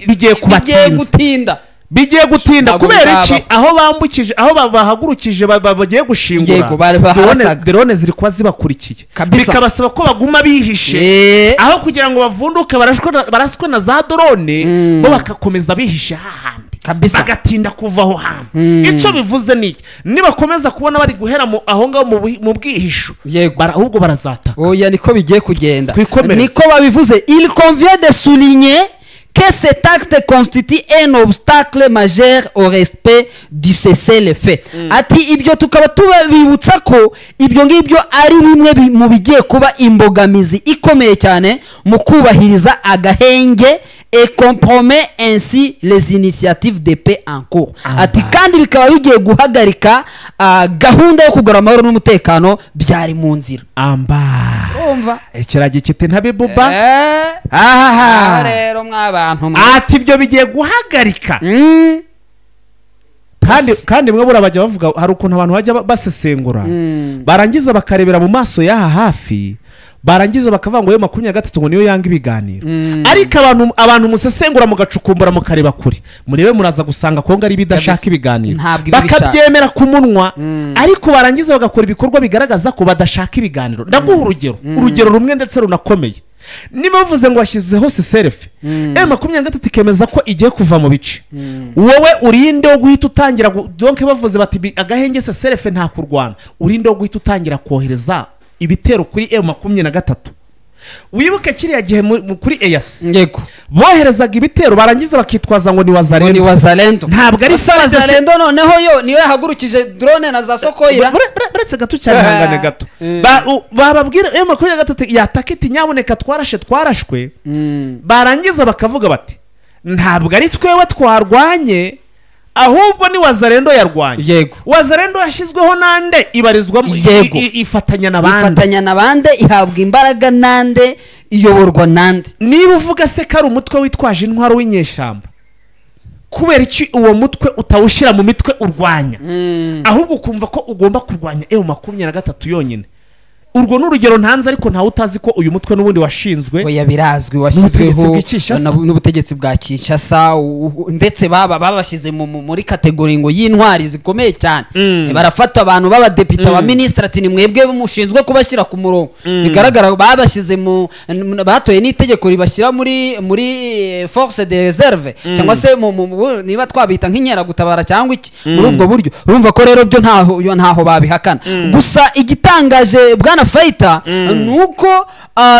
bigiye kubatinza bigiye gutinda kubera iki aho bambukije aho bahagurukije bagiye gushingura drone ziri kuba zibakurikiye bikabasaba ko baguma bihishe aho kugira ngo bavunduke baraswe na za drone bo bakakomeza bihishe hahandi bagatinda kuva aho hantu icyo bivuze niki nibakomeza kubona bari guhera aho ngaho mu bwihisho ahubwo barazataka oya niko bigiye kugenda niko babivuze. Il convient de souligner que cet acte constitue un obstacle majeur au respect du cessez-le-feu. Ati ibyo tukaba tubibutsa ko ibyo ngibyo ari bimwe mu bigiye kuba imbogamizi ikomeye cyane mu kubahiriza agahenge et compromet ainsi les initiatives de paix en cours. Ati kandi bikaba bigiye guhagarika gahunda yo kugura amahoro n'umutekano byari mu nzira ikiragi kiti ntabibuba rero mw'abantu ati ibyo bigiye guhagarika kandi mwe burabajya bavuga hari ukuntu abantu bajya basesengura barangiza bakarebera mu maso y'aha hafi barangiza bakavuga ngo M23 ngo niyo yanga ibiganiro ariko abantu musesengura mugacukumbura mukareba kuri murebe muraza gusanga ko ngari bidashaka ibiganiro bakabyemera ku munwa ariko barangiza bagakora ibikorwa bigaragaza ko badashaka ibiganiro. Ndaguha urugero rumwe ndetse runakomeye. Niba bavuze ngo washyizeho cessez-le-feu M23 ikemeza ko igiye kuva mu bice wowe urinde wo guhita utangira donc bavuze bati agahenge cessez-le-feu nta kurwana urinde wo guhita utangira kohereza ibitero kuri M23. Wibuke kiriya gihe kuri EAC yego boherezaga ibitero barangiza bakitwaza ngo ni wazalendo ntabwo ari wazalendo noneho yo niyo yahagurukije drone na za sokoira buretse gato cyane hangane gato bababwira M23 yatakiti nyaboneka twarashwe barangiza bakavuga bati ntabwo ari twewe twarwanye ahubwo ni wazalendo yarwanye wazalendo yashizweho nande ibarizwamo ifatanya nabande ihabwa imbaraga nande iyoborwa nande. Niba uvuga se kari umutwe witwaje intwaro w'inyeshyamba kubera iki uwo mutwe utawushira mu mitwe urwanya ahubwo ukumva ko ugomba kurwanya M23 yonyine urwo n'urugero ntanze ariko ntawe utazi ko uyu mutwe n'ubundi washinzwe oya birazwi washyizweho n'ubutegetsi bwa Kinshasa ndetse babashyize muri kategori ngo y'intwari zikomeye cyane barafata abantu b'abadepite ba ministre ati ni mwebwe mushinzwe kubashyira ku murongo bigaragara babashyize batoye n'itegeko ribashyira muri force de reserve cyangwa se niba twabita nk'inkeragutabara cyangwa iki muri ubwo buryo urumva ko rero byo ntaho babihakana gusa igitangaje bwana Faita nuko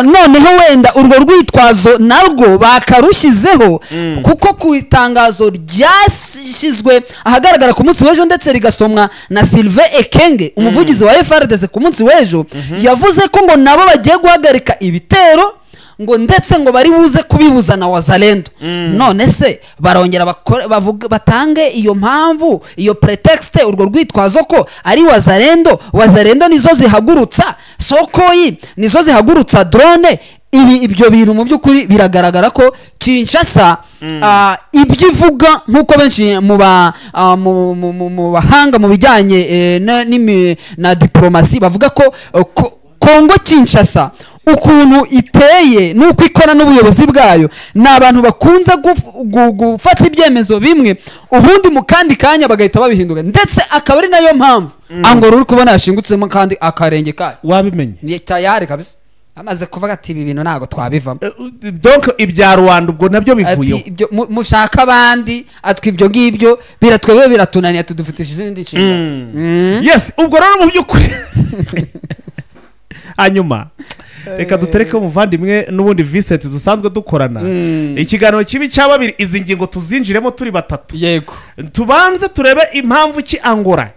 noneho wenda urwo rwitwazo narwo bakarushyizeho kuko ku itangazo ryashyizwe ahagaragara ku munsi w'ejo ndetse rigasomwa na Sylvain Ekenge umuvugizi wa FARDC ku munsi w'ejo yavuze ko ngo nabo bagiye guhagarika ibitero ngo ndetse ngo bari buze kubibuza na wazalendo none se barongera batange iyo mpamvu iyo pretext urwo rwitwazo ko ari wazalendo nizo zihagurutsa sokoyi nizo zihagurutsa drone ibyo bintu mu by'ukuri biragaragara ko Kinshasa ibyo ivuga nk'uko benshi mu bahanga mu bijyanye na diplomasi bavuga ko Kongo Kinshasa ukuntu iteye nuko ikora n'ubuyobozi bwayo ni abantu bakunze gufata ibyemezo bimwe ubundi mu kandi kanya bagahita babihindura ndetse akaba ari nayo mpamvu angoro uri kubona yashingutsemo kandi akarenge kayo wabimenye tayari kabisa amaze kuvuga ati ibi bintu ntago twabivamo donc ibya Rwanda ubwo nabyo bivuyeho ati ibyo mushaka abandi atwi ibyo ngibyo biratwebwe biratunaniye tudufutisha izindi nshinga yes ubwo rero mu by'ukuri hanyuma reka dutereke umuvandimwe n'ubundi Vincent dusanzwe dukorana ikiganiro kibi cya babiri izi ngingo tuzinjiremo turi batatu yego tubanze turebe impamvu ki Angola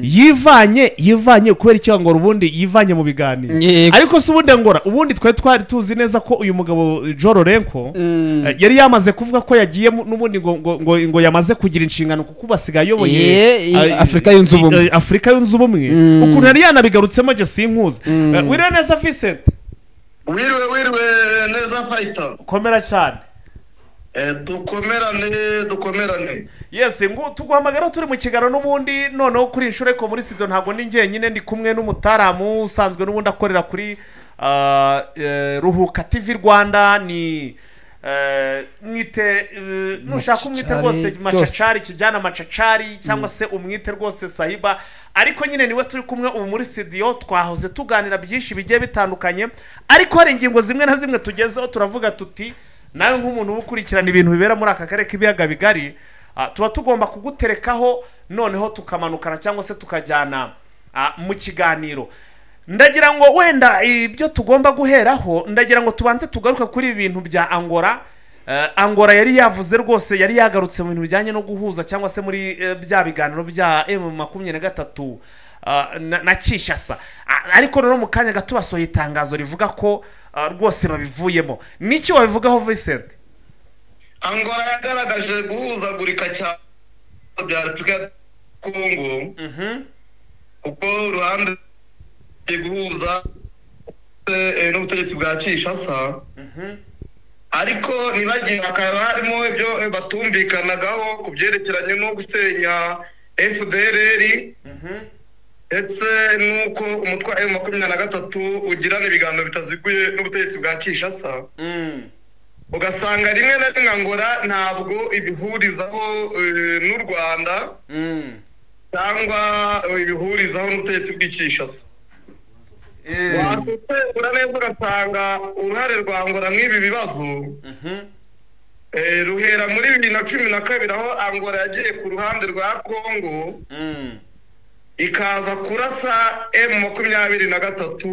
yivanye kubera iki Angola ubundi yivanye mu biganiro ariko si ubundi Angola ubundi twari tuzi neza ko uyu mugabo Joe Lorenko yari yamaze kuvuga ko yagiye n'ubundi ngo yamaze kugira inshingano kuko basigaye ayoboye Afrika yunze ubumwe ukuntu yari yanabigarutsemo je sinkuze wire neza Vincent wiriwe neza fighter komera cyane dukomerane yes ngo tuguhamagara turi mu kigaro n'ubundi noneho kuri inshure ko muri studio ntago ni njyenyine ndi kumwe n'umutaramu usanzwe n'ubundi akorera kuri Ruhuka TV Rwanda ni mwite nushaka umwite rwose macacari kijyana macacari cyangwa se umwite rwose Sahiba ariko nyine niwe turi kumwe ubu muri studio twahoze tuganira byinshi bigiye bitandukanye ariko hari ingingo zimwe na zimwe tugezeho turavuga tuti nawe nk'umuntu ukurikirana ibintu bibera muri aka karere k'ibiyaga bigari tuba tugomba kuguterekaho noneho tukamanukana cyangwa se tukajyana mu kiganiro ndagira ngo wenda ibyo tugomba guheraho ndagira ngo tubanze tugaruka kuri ibintu bya Angola Angola yari yavuze rwose yari yagarutse mu bintu bijyanye no guhuza cyangwa se muri bya biganiro bya M23 na Kinshasa ariko rero mu kanya gato basohoye itangazo rivuga ko rwose babivuyemo n'icyo wabivugaho Vincent Angola yagaragaje guhuzagurika cyane bya Repubulika Kongo kuko ruhande guhuza n'ubutegetsi bwa Kinshasa ariko nibagiye akaba harimo ibyo batumvikanagaho ku byerekeranye no gusenya FDLR ndetse nuko umutwe wa M23 ugirana ibiganiro bitaziguye n'ubutegetsi bwa Kinshasa ugasanga rimwe na rimwe Angola ntabwo ibihurizaho n'u Rwanda cyangwa ibihurizaho n'ubutegetsi bw'Kinshasa wakubura neza ugasanga uruhare rwa Angola mw'ibi bibazo ruhera muri 2012 aho Angola yagiye ku ruhande rwa Kongo ikaza kurasa M23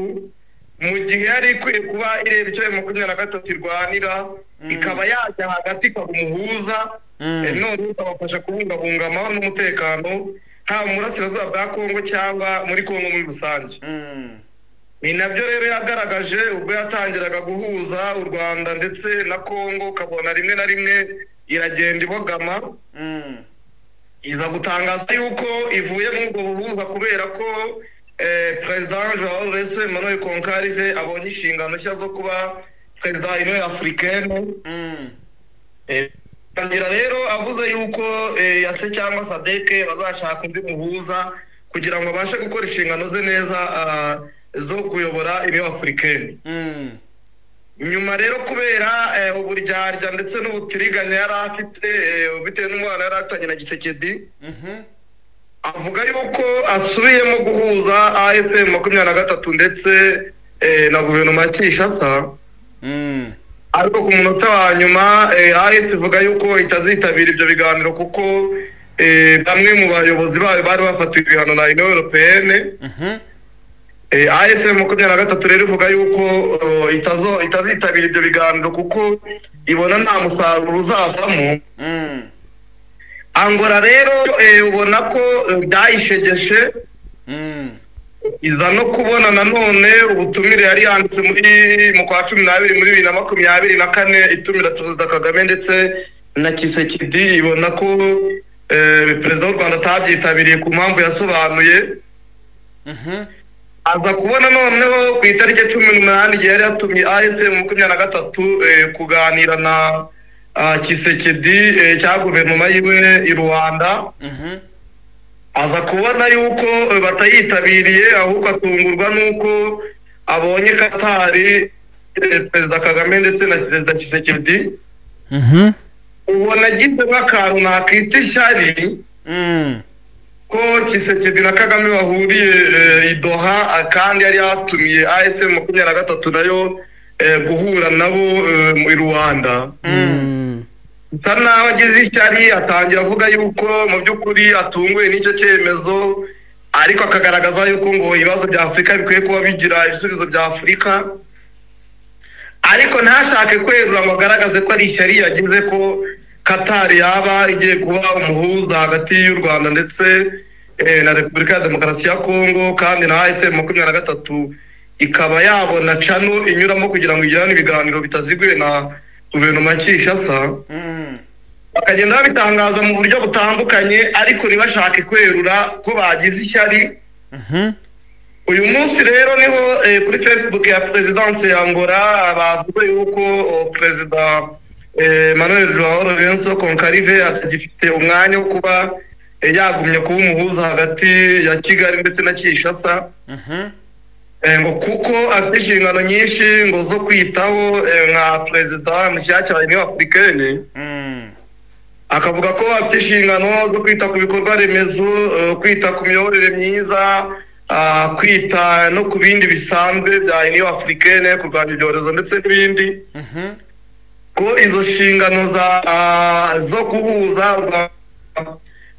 mu gihe yari ikwiye kuba ireba icyo M23 irwanira ikaba yajya hagati ikaba umuhuza none ikabafasha kubungabunga amahoro n'umutekano haba mu burasirazuba bwa Kongo cyangwa muri Kongo muri rusange ni nabyo rero yagaragaje ubwo yatangiraga guhuza u Rwanda ndetse na Kongo kabona rimwe na rimwe iragenda ibogama iza gutangaza yuko ivuye mu bwo buhuza kubera ko President Joao Lourenço Emmanuel Concalve abonye inshingano nshya zo kuba President Union Africaine kangira rero avuze yuko yase cyangwa SADC bazashaka undi muhuza kugira ngo abashe gukora inshingano ze neza zo kuyobora Union Africaine nyuma rero kubera uburyarya ndetse n'ubutiriganya yari afite bitewe n'umwana yari atanye na Gisekedi avuga yuko asubiyemo guhuza ASM 23 ndetse na guverinoma ya Kinshasa ariko ku munota wa nyuma AS ivuga yuko itazitabira ibyo biganiro kuko bamwe mu bayobozi bari bafatiwe ibihano na Union Européenne ASM 23 rero ivuga yuko itazitabira ibyo biganiro kuko ibona nta musaruro uzavamo Angola rero ubona ko byayishegeshe iza no kubona nanone ubutumire yari yanditse mu kwa 12 muri 2024 itumira Perezida Kagame ndetse na Kisekedi ibona ko Perezida w'u Rwanda atabyitabiriye ku mpamvu yasobanuye aza kubona noneho ku itariki 18 igihe yari yatumye ASM 23 kuganira na Kisekedi cya guverinoma yiwe i Rwanda aza kubona yuko batayitabiriye ahubwo atungurwa nuko abonye Katari Perezida Kagame ndetse na Perezida Kisekedi ubona gize nk'akantu nakita ishyari ko Tshisekedi na Kagame bahuriye i Doha kandi yari yatumiye AFC 23 nayo guhura nabo mu Rwanda. Sana wagize ishyari atangira avuga yuko mu by'ukuri atunguye n'icyo cyemezo, ariko akagaragaza yuko ngo ibibazo bya Afurika bikwiye kuba bigira ibisubizo bya Afurika, ariko ntashake kwerura ngo agaragaze ko ari ishyari yagize ko Qatar yaba igiye kuba umuhuza hagati y'u Rwanda ndetse na Repubulika ya Demokarasi ya Kongo, kandi na AFC 23 ikaba yabona cano inyuramo kugira ngo igirane ibiganiro bitaziguye na guverinoma ya Kinshasa. Bakagenda babitangaza mu buryo butandukanye, ariko ntibashake kwerura ko bagize ishyari. Uyu munsi rero niho kuri Facebook ya Presidence ya Angola bavuga yuko Perezida Manuel Joao Lourenço Concalve atagifite umwanya wo kuba yagumye kuba umuhuza hagati ya Kigali ndetse na Kinshasa, ngo kuko afite inshingano nyinshi ngo zo kwitaho nka perezida mushyashya wa Union Africaine. Akavuga ko afite inshingano zo kwita ku bikorwa remezo, kwita ku miyoborere myiza, kwita no ku bindi bisanzwe bya Union Africaine, kurwanya ibyorezo ndetse n'ibindi. Ko izo nshingano zo guhuza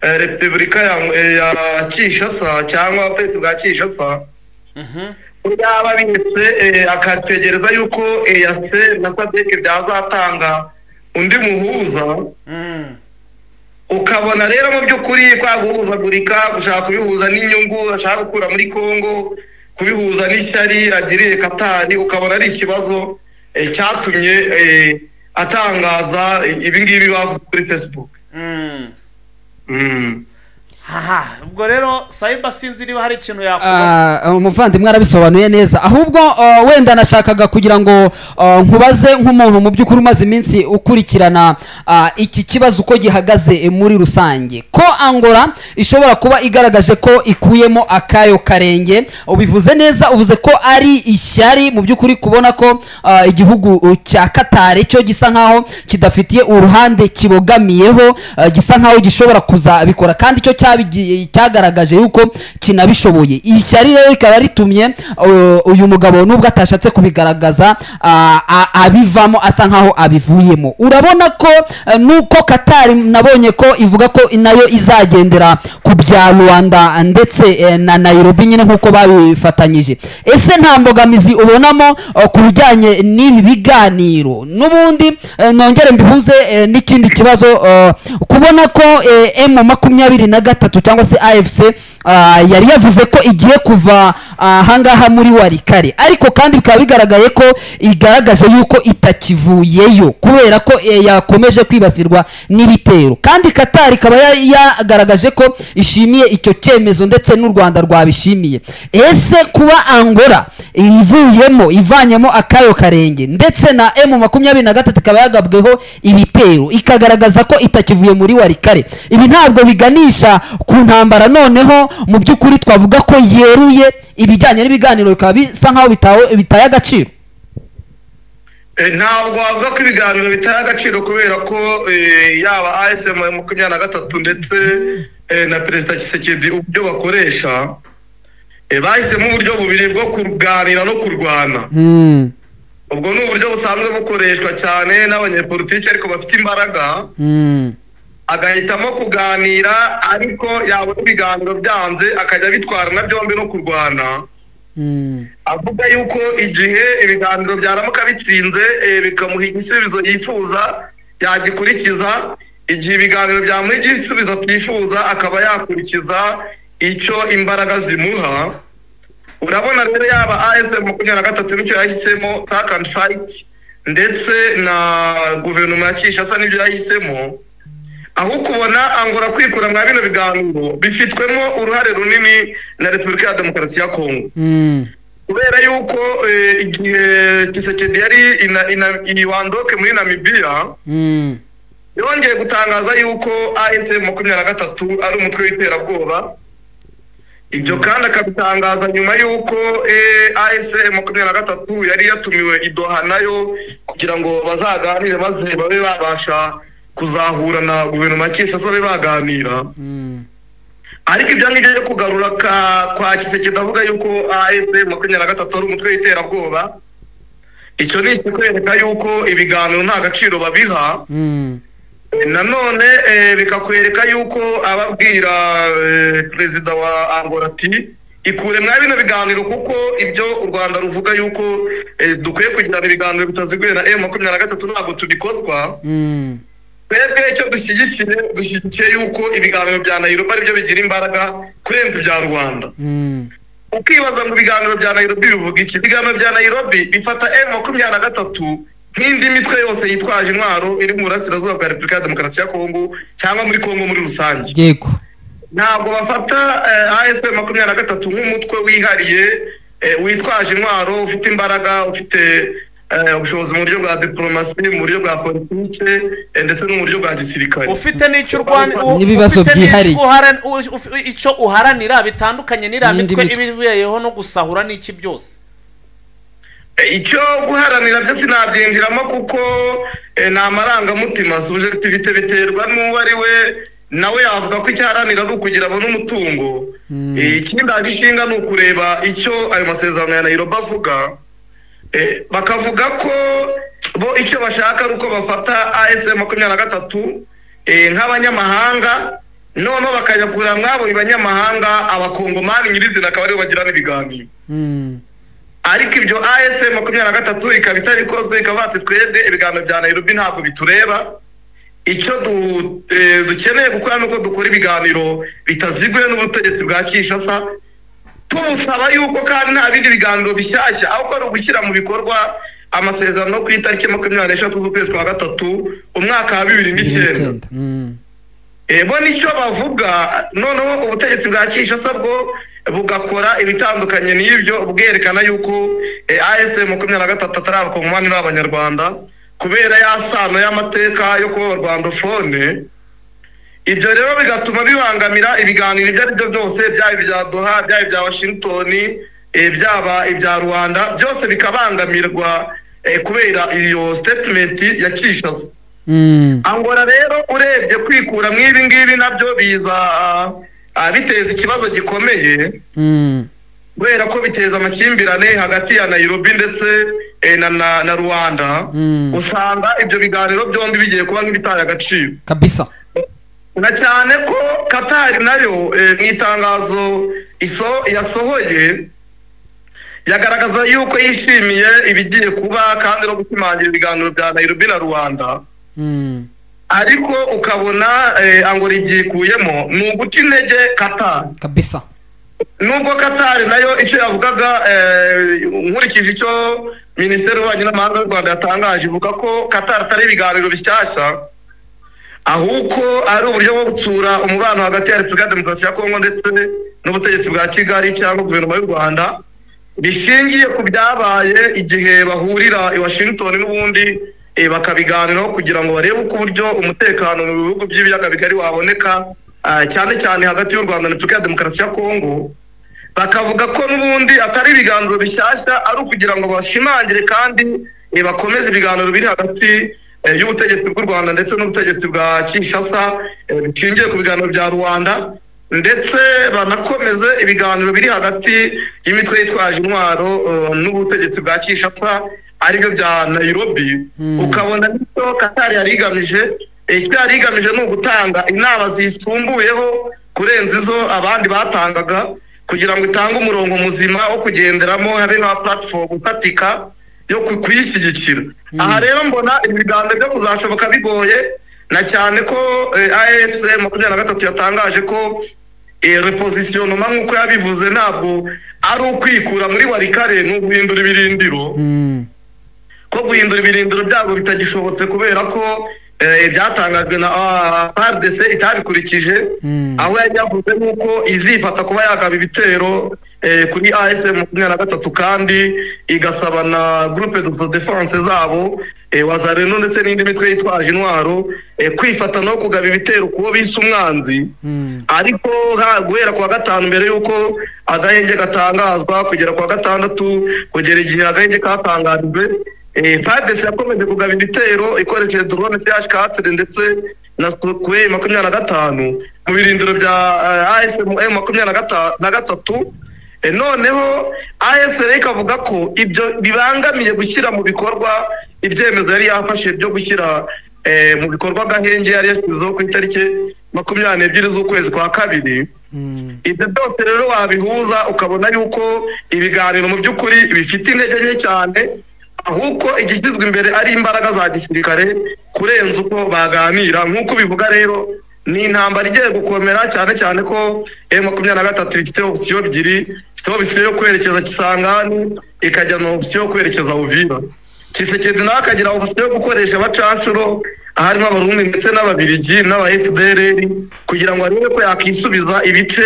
Repubulika ya Kinshasa cyangwa ubutegetsi bwa Kinshasa yaba bindetse akategereza yuko EAC na SADC byazatanga undi muhuza. Ukabona rero mu by'ukuri kwa guhuzagurika, gushaka kubihuza n'inyungu ashaka gukura muri Kongo, kubihuza n'ishyari agiriye Qatar, ukabona ari ikibazo cyatumye atangaza ibingibi bavuze kuri Facebook. Ubwo rero Saiba sinzi niba hari ikintu yakubaza. Umuvandimwe arabisobanuye neza, ahubwo wenda nashakaga kugira ngo nkubaze nk'umuntu mu by'ukuri umaze iminsi ukurikirana iki kibazo uko gihagaze muri rusange, ko Angola ishobora kuba igaragaje ko ikuyemo akayo karenge. Ubivuze neza, uvuze ko ari ishyari mu by'ukuri kubona ko igihugu cya Qatar cyo gisa nkaho kidafitiye uruhande kibogamiyeho, gisa nkaho gishobora kuzabikora kandi cyo cyagaragaje yuko kinabishoboye. Ishyari rero rikaba ritumye uyu mugabo nubwo atashatse kubigaragaza abivamo asa nkaho abivuyemo. Urabona ko nuko Qatar nabonye ko ivuga ko nayo izagendera ku bya Rwanda ndetse na Nairobi nyine nkuko babifatanyije. Ese nta mbogamizi ubonamo ku bijyanye n'ibi biganiro? N'ubundi nongere mbihuze n'ikindi kibazo, kubona ko M23 cyangwa se AFC yari yavuze ko igiye kuva ahangaha muri Walikare, ariko kandi bikaba bigaragaye ko igaragaje yuko itakivuyeyo kubera ko yakomeje kwibasirwa n'ibitero, kandi Qatar ikaba yagaragaje ko ishimiye icyo cyemezo ndetse n'u Rwanda rwabishimiye. Ese kuba Angola ivanyemo akayo karenge ndetse na M23 ikaba yagabweho ibitero ikagaragaza ko itakivuye muri Walikare, ibi ntabwo biganisha ku ntambara noneho mu by'ukuri twavuga ko yeruye ibijyanye n'ibiganiro bikaba bisa nkaho bitaye agaciro? Ntabwo wavuga ko ibiganiro bitaye agaciro kubera ko yaba AFC 23 ndetse na Perezida Tshisekedi uburyo bakoresha bahisemo uburyo bubiri bwo kuganira no kurwana. Ubwo ni uburyo busanzwe bukoreshwa cyane n'abanyepolitiki ariko bafite imbaraga, agahitamo kuganira ariko yabona ibiganiro byanze akajya bitwara na byombi no kurwana. Avuga yuko igihe ibiganiro byaramuka bitsinze bikamuha igisubizo yifuza yagikurikiza, igihe ibiganiro byamuha igisubizo atifuza akaba yakurikiza icyo imbaraga zimuha. Urabona rero yaba AFC 23 nicyo yahisemo Talk and Fight ndetse na guverinoma ya Kinshasa nibyo yahisemo, aho kubona Angola kwikura mwa bino biganiro bifitwemo uruhare runini na Repubulika ya Demokarasi ya Kongo. Kubera yuko igihe Tshisekedi yari iwandoke muri Namibia, yongeye gutangaza yuko AFC 23 ari umutwe w'iterabwoba. Ibyo kandi akabitangaza nyuma yuko AFC 23 yari yatumiwe i Doha nayo kugira ngo bazaganire maze babe babasha kuzahura na guverinoma ya Kinshasa baganira. ariko ibyo ngibyo byo kugarura kwa Kisekedi avuga yuko AFC-23 ari umutwe w'iterabwoba, icyo ni ikikwereka yuko ibiganiro nta gaciro babiha. Nanone bikakwereka yuko ababwira perezida wa Angola ati ikure mwa bino biganiro, kuko ibyo u Rwanda ruvuga yuko dukwiye kugirana ibiganiro bitaziguye na M23 ntabwo tubikozwa. Twebwe icyo dushyigikiye yuko ibiganiro bya Nairobi ari byo bigira imbaraga kurenza ibya Rwanda. Ukibaza ngo ibiganiro bya Nairobi bivuga iki? Ibiganiro bya Nairobi bifata M23 nk'indi mitwe yose yitwaje intwaro iri mu burasirazuba bwa Repubulika ya Demokarasi ya Kongo cyangwa muri Kongo muri rusange. Yego. Ntabwo bafata AFC-23 nk'umutwe wihariye witwaje intwaro, ufite imbaraga, ufite ubushobozi mu buryo bwa diplomasi, mu buryo bwa politike ndetse no mu buryo bwa gisirikare. Ufite n'icyo n'ibibazo byihariye, icyo uharanira bitandukanye n'iriya mitwe ibibeyeho no gusahura n'iki byose. Icyo guharanira byo sinabyinjiramo kuko ni amarangamutima, subjectivité biterwa n'uwo ari we, nawe yavuga ko icyaharanira ari ukugira abone umutungo. Ikindi agishinga ni ukureba icyo ayo masezerano ya Nairobi avuga, bakavuga ko bo icyo bashaka ari uko bafata AFC-23 nk'abanyamahanga, noneho bakajya kureba mwabo banyamahanga abakongomani nyirizina akaba aribo bagirana ibiganiro. Ariko ibyo AFC-23 ikaba itarikozwe, ikaba ati twebwe ibiganiro bya Nairobi ntabwo bitureba, icyo dukeneye gukora nuko dukora ibiganiro bitaziguye n'ubutegetsi bwa Kinshasa, tubusaba yuko kandi nta bindi biganiro bishyashya ahubwo ari ugushyira mu bikorwa amasezerano ku itariki 23 z'ukwezi kwa gatatu umwaka wa 2009. Bo nicyo bavuga, noneho ubutegetsi bwa Kinshasa bwo bugakora ibitandukanye n'ibyo, bwerekana yuko AFC-23 atari abakongomani n'abanyarwanda kubera ya sano y'amateka yo kuba Rwandofone. Ibyo rero bigatuma bibangamira ibiganiro ibyo ari byo byose, byaba ibya Doha, byaba ibya Washington, byaba ibya Rwanda, byose bikabangamirwa kubera iyo statement ya Kinshasa. Angola rero urebye kwikura mw'ibi ngibi nabyo biza biteza ikibazo gikomeye, kubera ko biteza amakimbirane hagati ya Nairobi ndetse na Rwanda. Usanga ibyo biganiro byombi bigiye kuba nk'ibitaye agaciro kabisa, na cyane ko Qatar nayo mu itangazo yasohoye yagaragaza yuko yishimiye ibigiye kuba kandi no gushimangira ibiganiro bya Nairobi na Rwanda. Ariko ukabona Angola ibyikuyemo ni uguca intege Qatar kabisa. Nubwo Qatar nayo icyo yavugaga, nkurikije icyo Minisiteri y'Ububanyi n'Amahanga y'u Rwanda yatangaje, ivuga ko Qatar atari ibiganiro bishyashya, ahubwo ari uburyo bwo gutsura umubano hagati ya Repubulika ya Demokarasi ya Kongo ndetse n'ubutegetsi bwa Kigali cyangwa guverinoma y'u Rwanda, bishingiye ku byabaye igihe bahurira i Washington n'ubundi bakabiganiraho kugira ngo barebe uko uburyo umutekano mu bihugu by'ibiyaga bigari waboneka, cyane cyane hagati y'u Rwanda na Repubulika ya Demokarasi ya Kongo. Bakavuga ko n'ubundi atari ibiganiro bishyashya, ari ukugira ngo bashimangire kandi bakomeze ibiganiro biri hagati y'ubutegetsi bw'u Rwanda ndetse n'ubutegetsi bwa Kinshasa bishingiye ku biganiro bya Rwanda, ndetse banakomeze ibiganiro biri hagati y'imitwe yitwaje intwaro n'ubutegetsi bwa Kinshasa aribyo bya Nairobi. Ukabona n'icyo Qatar yari igamije, icyo yari igamije ni ugutanga inama zisumbuyeho kurenza izo abandi batangaga, kugira ngo itange umurongo muzima wo kugenderamo, habe nka platform ufatika yo kuyishyigikira. Aha rero mbona ibiganiro byo kuzashoboka bigoye, na cyane ko AFC-23 yatangaje ko repositionnement nk'uko yabivuze ntabwo ari ukwikura muri Warikare, ni uguhindura ibirindiro, ko guhindura ibirindiro byabo bitagishobotse kubera ko byatangajwe na RDC itabikurikije, aho yari yavuze nuko izifata kuba yagaba ibitero kuri AFC-23 kandi igasaba na groupe de défense zabo Wazalendo ndetse n'indi mitwe yitwaje intwaro kwifata no kugaba ibitero kubo bise umwanzi. Ariko guhera kwa gatanu mbere yuko agahenge gatangazwa kugera kwa gatandatu kugera igihe agahenge katangarijwe, FARDC yakomeje kugaba ibitero ikoresheje drone CH4 ndetse na Sukhoi 25, mu birindiro bya ASM M23. Noneho ASR ikavuga ko ibyo bibangamiye gushyira mu bikorwa ibyemezo yari yafashe byo gushyira mu bikorwa gahenge yari yashyizeho ku itariki 22 z'ukwezi kwa kabiri. Ibyo byose rero wabihuza ukabona yuko ibiganiro mu by'ukuri bifite intege nke cyane, ahubwo igishyizwe imbere ari imbaraga za gisirikare kurenza uko baganira. Nk'uko bivuga rero ni intambara igiye gukomera cyane cyane ko M23 ifite option ebyiri, ifite option yo kwerekeza Kisangani ikajya na option yo kwerekeza Uvira. Kisekedi nawe akagira option yo gukoresha abacancuro harimo abarundi ndetse n'ababirigi n'aba FDLR kugira ngo arebe ko yakisubiza ibice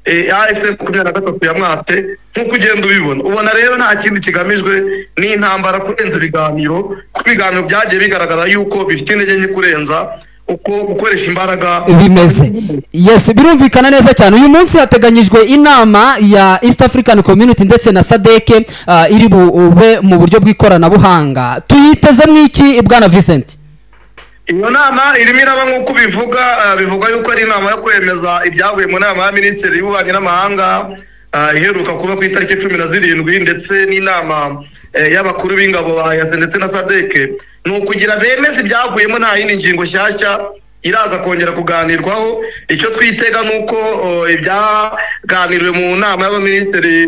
AFC 23 yamwate. Nk'uko ugenda ubona rero nta kindi kigamijwe ni intambara kurenza ibiganiro, ku biganiro byagiye bigaragara yuko bifite intege nke kurenza uko gukoresha imbaraga bimeze. Yes, birumvikana neza cyane. Uyu munsi hateganyijwe inama ya East African Community ndetse na SADC iri bube mu buryo bw'ikoranabuhanga. Tuyitezemo iki bwana Vincent? Iyo nama irimo iraba nk'uko bivuga yuko ari inama yo kwemeza ibyavuye mu nama ya Minisitiri y'Ububanyi n'Amahanga iheruka kuba ku itariki 17, ndetse n'inama y'abakuru b'ingabo ba EAC ndetse na SADC. Ni ukugira bemeze ibyavuyemo, nta yindi ngingo nshyashya iraza kongera kuganirwaho. Icyo twitega nuko ibyaganiriwe mu nama y'abaminisitiri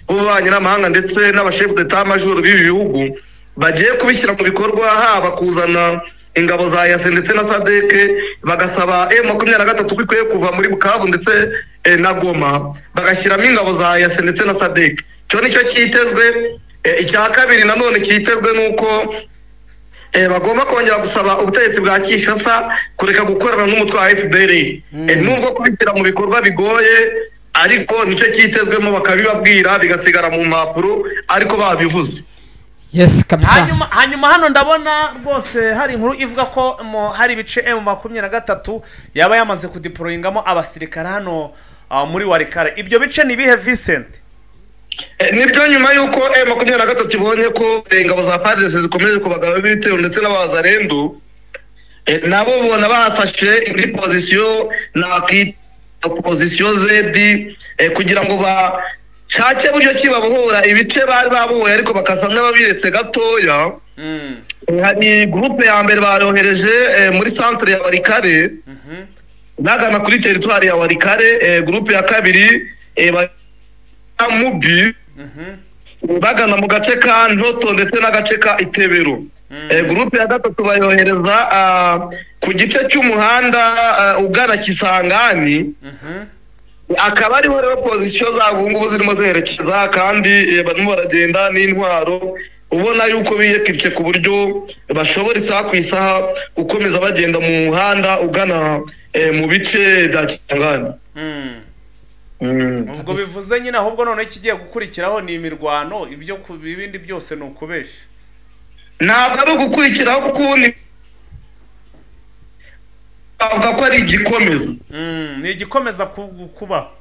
b'Ububanyi n'Amahanga ndetse n'abashefu d'etat major b'ibi bihugu bagiye kubishyira mu bikorwa, haba kuzana ingabo za EAC ndetse na SADC bagasaba M23 ko ikwiye kuva muri Bukavu ndetse na Goma, bagashyiramo ingabo za EAC ndetse na SADC. Cyo nicyo cyitezwe. Icya kabiri nanone cyitezwe nuko bagomba kongera gusaba ubutegetsi bwa Kinshasa kureka gukorana n'umutwe wa FDLR. Nubwo kubitira mu bikorwa bigoye, ariko nicyo cyitezwemo, bakabibabwira bigasigara mu mpapuro ariko babivuze. Yes, kabisa. Hanyuma hano ndabona rwose hari inkuru ivuga ko hari ibice M23 yaba yamaze kudeployingamo abasirikare hano muri Walikale. Ibyo bice ni bihe Vincent? Nibyo nyuma yuko M23 ibonye ko ingabo za FARDC zikomeje kubagaba ibitero ndetse n'abazarendo, nabo bona bafashe indi position na position Z kugira ngo shake buryo kibabohora ibice bari babohoye ariko bakasamwe babiretse gatoya. Hari groupe ya mbere barohereje muri centre ya Walikale bagana kuri territoire ya Walikale. Groupe ya kabiri Mubi bagana mu gace ka Ntoto ndetse n'agace ka Itebero. Groupe ya gatatu bayohereza ku gice cy'umuhanda ugana Kisangani, akaba ariho rero position zabo ngubu zirimo zerekeza, kandi barimo baragenda n'intwaro, ubona yuko biyekirike ku buryo bashobora isaha ku isaha gukomeza bagenda mu muhanda ugana mu bice bya Kisangani. Ubwo bivuze nyine ahubwo none kigiye gukurikiraho ni imirwano, ibyo ibindi byose ni ukubesha. Ntabwo ari ugukurikiraho kuko avuga ko ari igikomeza. Ni igikomeza kubaho.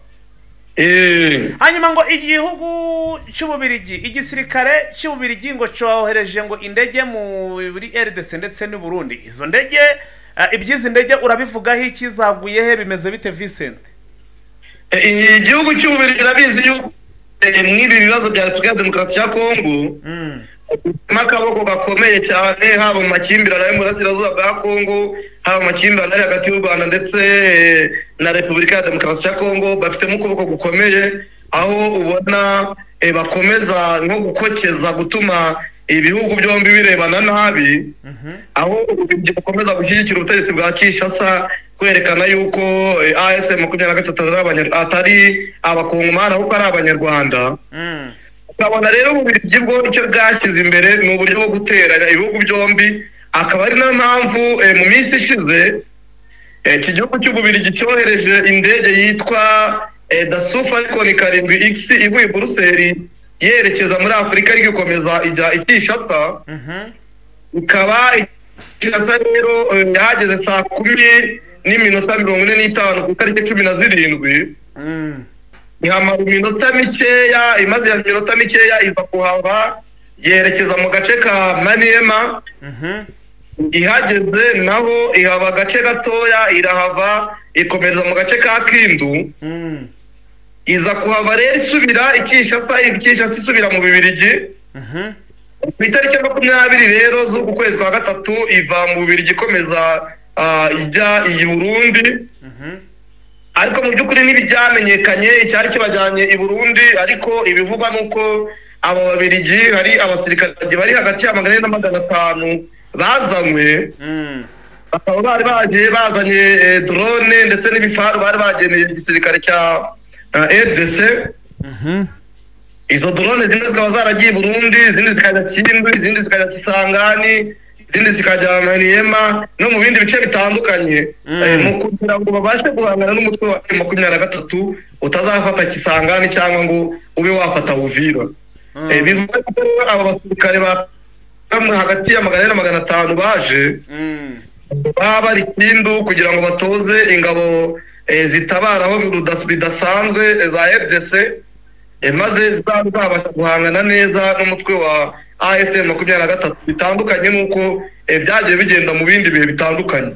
Hanyuma ngo igihugu cy'Ububirigi, igisirikare cy'Ububirigi ngo cyohereje ngo indege muri RDC ndetse n'u Burundi. Izo ndege ibyizi ndege urabivugaho iki, zaguye he, bimeze bite Vincent? Igihugu cy'Ububirigi rabizi yuko mw'ibi bibazo bya Repubulika ya Demokarasi ya Kongo makaboko gakomeye cyane, haba mu makimbirane yo mu burasirazuba bwa Kongo, haba mu makimbirane hagati y'u Rwanda ndetse na Repubulika ya Demokarasi ya Kongo. Bafitemo ukuboko gukomeye, aho ubona bakomeza nko gukokeza gutuma ibihugu byombi birebana nabi, aho bakomeza gushyigikira ubutegetsi bwa Kinshasa, kwerekana yuko ASM 23 atari abakongomani ahubwo ari abanyarwanda. Ukabona rero Ububirigi bwo icyo bwashyize imbere ni uburyo bwo guteranya ibihugu byombi, akaba ari nayo mpamvu mu minsi ishize iki gihugu cy'Ububirigi cyohereje indege yitwa Dassault Falcon 7X ivuye i Buruseli yerekeza muri Afurika igikomeza ijya i Kinshasa. Ikaba Kinshasa rero yahageze saa 10:45 ku itariki 17. Ihamara iminota mikeya, imaze iminota mikeya iza kuhava yerekeza mu gace ka Maniema. Ihageze naho ihaba agace gatoya irahava ikomereza mu gace ka Kindu iza kuhava rero isubira ikishasa isubira mu Bibirigi ku itariki ya 20 rero z'uku kwezi kwa gatatu iva mu Bibirigi ikomeza ijya i Burundi ariko mu by'ukuri n'ibyamenyekanye icyari kibajyanye i Burundi ariko ibivugwa nuko abo Babirigi hari abasirikare bari hagati ya 400 na 500 bazanywe bakaba bari bazanye drone ndetse n'ibifaru bari bageneye igisirikare cya RDC izo drone zimwe zikaba zaragiye Burundi izindi zikajya Kindu izindi zikajya Kisangani izindi zikajya Maniema no mu bindi bice bitandukanye mu kugira ngo babashe guhangana n'umutwe wa 23 utazafata Kisangani cyangwa ngo ube wafata Uvira bivuga ko aba basirikare hagati ya 400 na 500 baje bari Kindu kugira ngo batoze ingabo zitabaraho bidasanzwe za RDC maze zizabasha guhangana neza n'umutwe wa AFM 23 bitandukanye nuko byagiye bigenda mu bindi bihe bitandukanye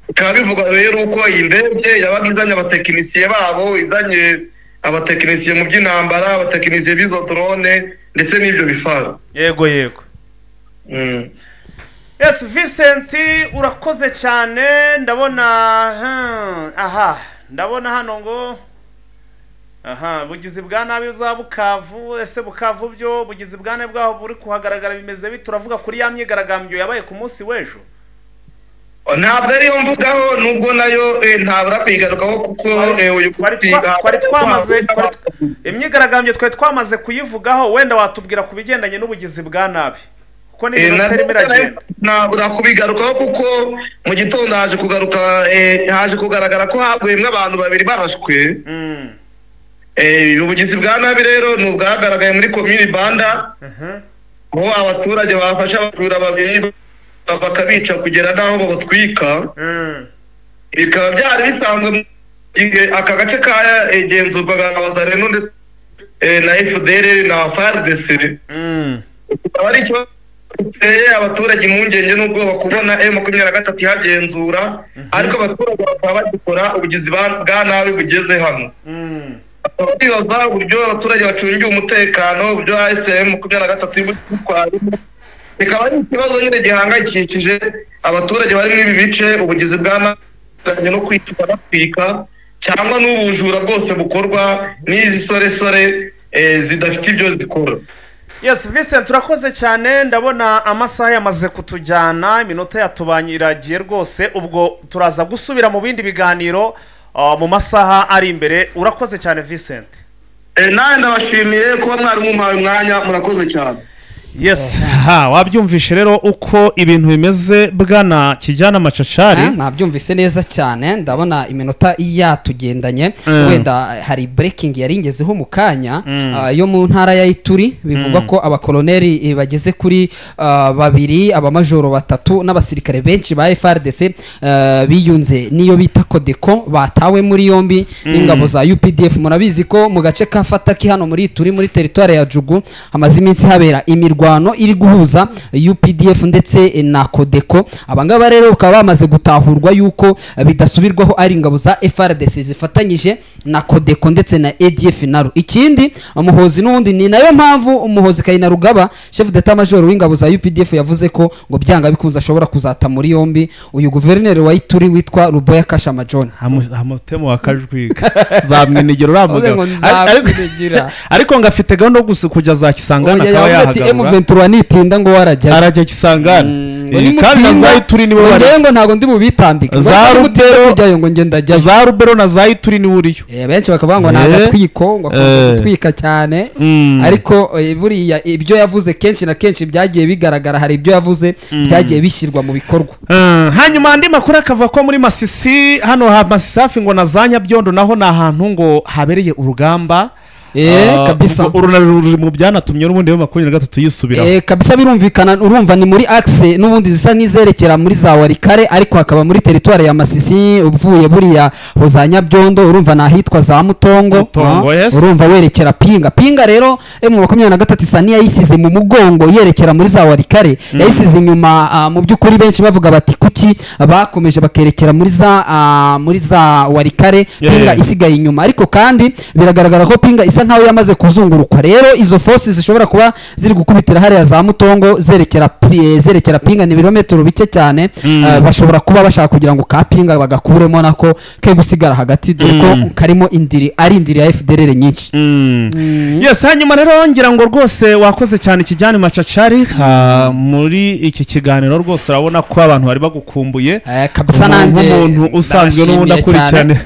bikaba bivuga rero uko iyi ndege yabaga izanye abatekinisiye babo izanye abatekinisiye mu by'intambara abatekinisiye b'izo drone ndetse n'ibyo bifaru yego Yes, Vincent urakoze cyane ndabona ndabona hano ngo bugizi bwa nabi za Bukavu ese Bukavu byo bugizi bwa nabi bwaho buri kuhagaragara bimeze bituravuga kuri ya myigaragambyo yabaye ku munsi w'ejo ntabwo ariyo mvugaho nubwo nayo ntabura kwigarukaho kuko twari twamaze imyigaragambyo twari twamaze kuyivugaho wenda watubwira ku bigendanye n'ubugizi bwa nabi kuko ni ntabura kubigarukaho kuko mu gitondo haje kugaragara ko haguyemwe abantu babiri barashwe ubugizi bwa nabi rero ni ubwagaragaye muri komini Banda aho abaturage bafashe abajura babiri bakabica kugera n'aho babatwika bikaba byari bisanzwe aka gace kagenzurwaga na Wazalendo na FDLR na FARDC akaba ari ikibazo giteye abaturage impungenge n'ubwoba kubona M23 ihagenzura ariko abaturage bakaba bagikora ubugizi bwa nabi bugeze hano bibaza uburyo abaturage bacungiye umutekano uburyo M23 bitwarimo bikaba ari ikibazo nyine gihangayikishije abaturage bari muri ibi bice ubugizi bwa nabi no kwicwa batwika cyangwa n'ubujura bwose bukorwa n'izi soresore zidafite ibyo zikora. Yes, Vincent turakoze cyane ndabona amasaha yamaze kutujyana iminota yatubanye iragiye rwose ubwo turaza gusubira mu bindi biganiro mu masaha ari imbere urakoze cyane Vincent. Nawe ndabashimiye kuba mwari mumpaye umwanya murakoze cyane. Yes, wabyumvishe rero uko ibintu bimeze bwana Kijyana Macacari nabyumvise neza cyane ndabona iminota yatugendanye wenda hari breaking yaringezeho mu kanya yo mu ntara ya Ituri bivuga ko abakoloneli bageze kuri babiri abamajoro batatu n'abasirikare benshi ba FARDC biyunze niyo bita Codeco batawe muri yombi n'ingabo za UPDF murabizi ko mu gace ka Fataki hano muri Ituri muri territoire ya Jugu hamaze iminsi habera imirwano iri guhuza UPDF ndetse na Codeco abangaba rero bakaba bamaze gutahurwa yuko bidasubirwaho ari ingabo za FARDC zifatanyije na Codeco ndetse na ADF naro ikindi umuhozi n'undi ni nayo mpamvu umuhozi Kayinarugaba chef d'état major w'ingabo za UPDF yavuze ko ngo byanga bikunze ashobora kuzata muri yombi uyu guverineri wa Ituri witwa Ruboya Kashama John hamutemo wakajwiga zamwenegero ramugabo ariko ngafite gahunda gusa kujya za Kisangana akaba yahagarura M23 nitinda ngo arajya Kisangana kandi za Ituri nibo bari ngo ntago ndi bubitambika za Rubero kujyayo ngo ngenda jya za Rubero na za Ituri ni uriyo benshi bakavuga ngo nagatwiko ngo gutwika cyane ariko buriya ibyo yavuze kenshi na kenshi byagiye bigaragara hari ibyo yavuze byagiye bishyirwa mu bikorwa hanyuma andi makuru akava ko muri Masisi hano ha Masisi hafi ngo nazanya byondo naho na ahantu ngo habereye urugamba kabisa ruri mu byanatumye n'ubundi 23 yisubiraho kabisa birumvikana urumva ni muri axe n'ubundi zisa n'izerekera muri za Warikare ariko hakaba muri territoire ya Masisi uvuye buriya hoza Nyabyondo urumva nahitwa za Mutongo urumva werekera Pinga rero M23 isa niyayisize mu mugongo yerekera muri za Warikare yayisize inyuma mu by'ukuri benshi bavuga bati kuki bakomeje bakerekera muri za Warikare Pinga isigaye inyuma ariko kandi biragaragara ko Pinga isa nkaho yamaze kuzungurukwa rero izo forces zishobora kuba ziri gukubitira hariya za Mutongo zerekera Pinga ni birometero bike cyane bashobora kuba bashaka kugira ngo ka Pinga bagakuremo nako ke gusigara hagati dore ko karimo indiri ya FDLR nyinshi yes hanyuma rero ngira ngo rwose wakoze cyane kijyane Machachari muri iki kiganiro rwose urabona ko abantu bari bagukumbuye kabisa nanjye nk'umuntu usanzwe n'ubundi akurikirane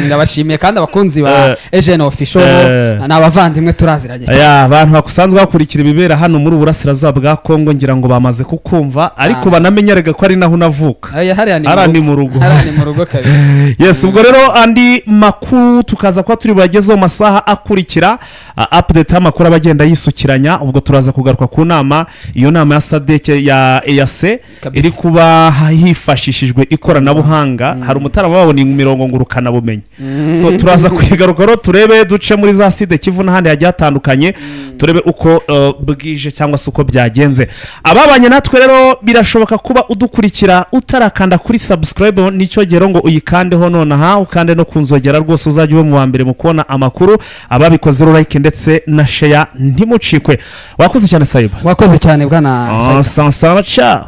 ndabashimiye kandi abakunzi ba Eugene Official n'abavandimwe turaziranye abantu bakusanzwe bakurikira ibibera hano muri Burasirazuba bwa Kongo ngira ngo bamaze kukumva ariko banamenyerega ko ari naho unavuka arani mu rugo kabisa yes ubwo rero andi makuru tukaza kuba turi bagezeho masaha akurikira update y'amakuru abagenda yisukiranya ubwo turaza kugaruka ku nama iyo nama ya SADC ya EAC iri kuba hifashishijwe ikoranabuhanga hari umutara babona imirongo ngurukana bumenyi so turaza kuyigaruka rero turebe duce muri za side Kivu n'ahandi hagiye hatandukanye turebe uko bwije cyangwa se uko byagenze ababanye natwe rero birashoboka kuba udukurikira utarakanda kuri subscribe nicyo gero ngo uyikandeho nonaha ukande no kunzogera rwose uzajye ube mu wa mbere mu kubona amakuru ababikoze like ndetse na share ntimucikwe wakoze cyane Saiba wakoze cyane bwana sansa cha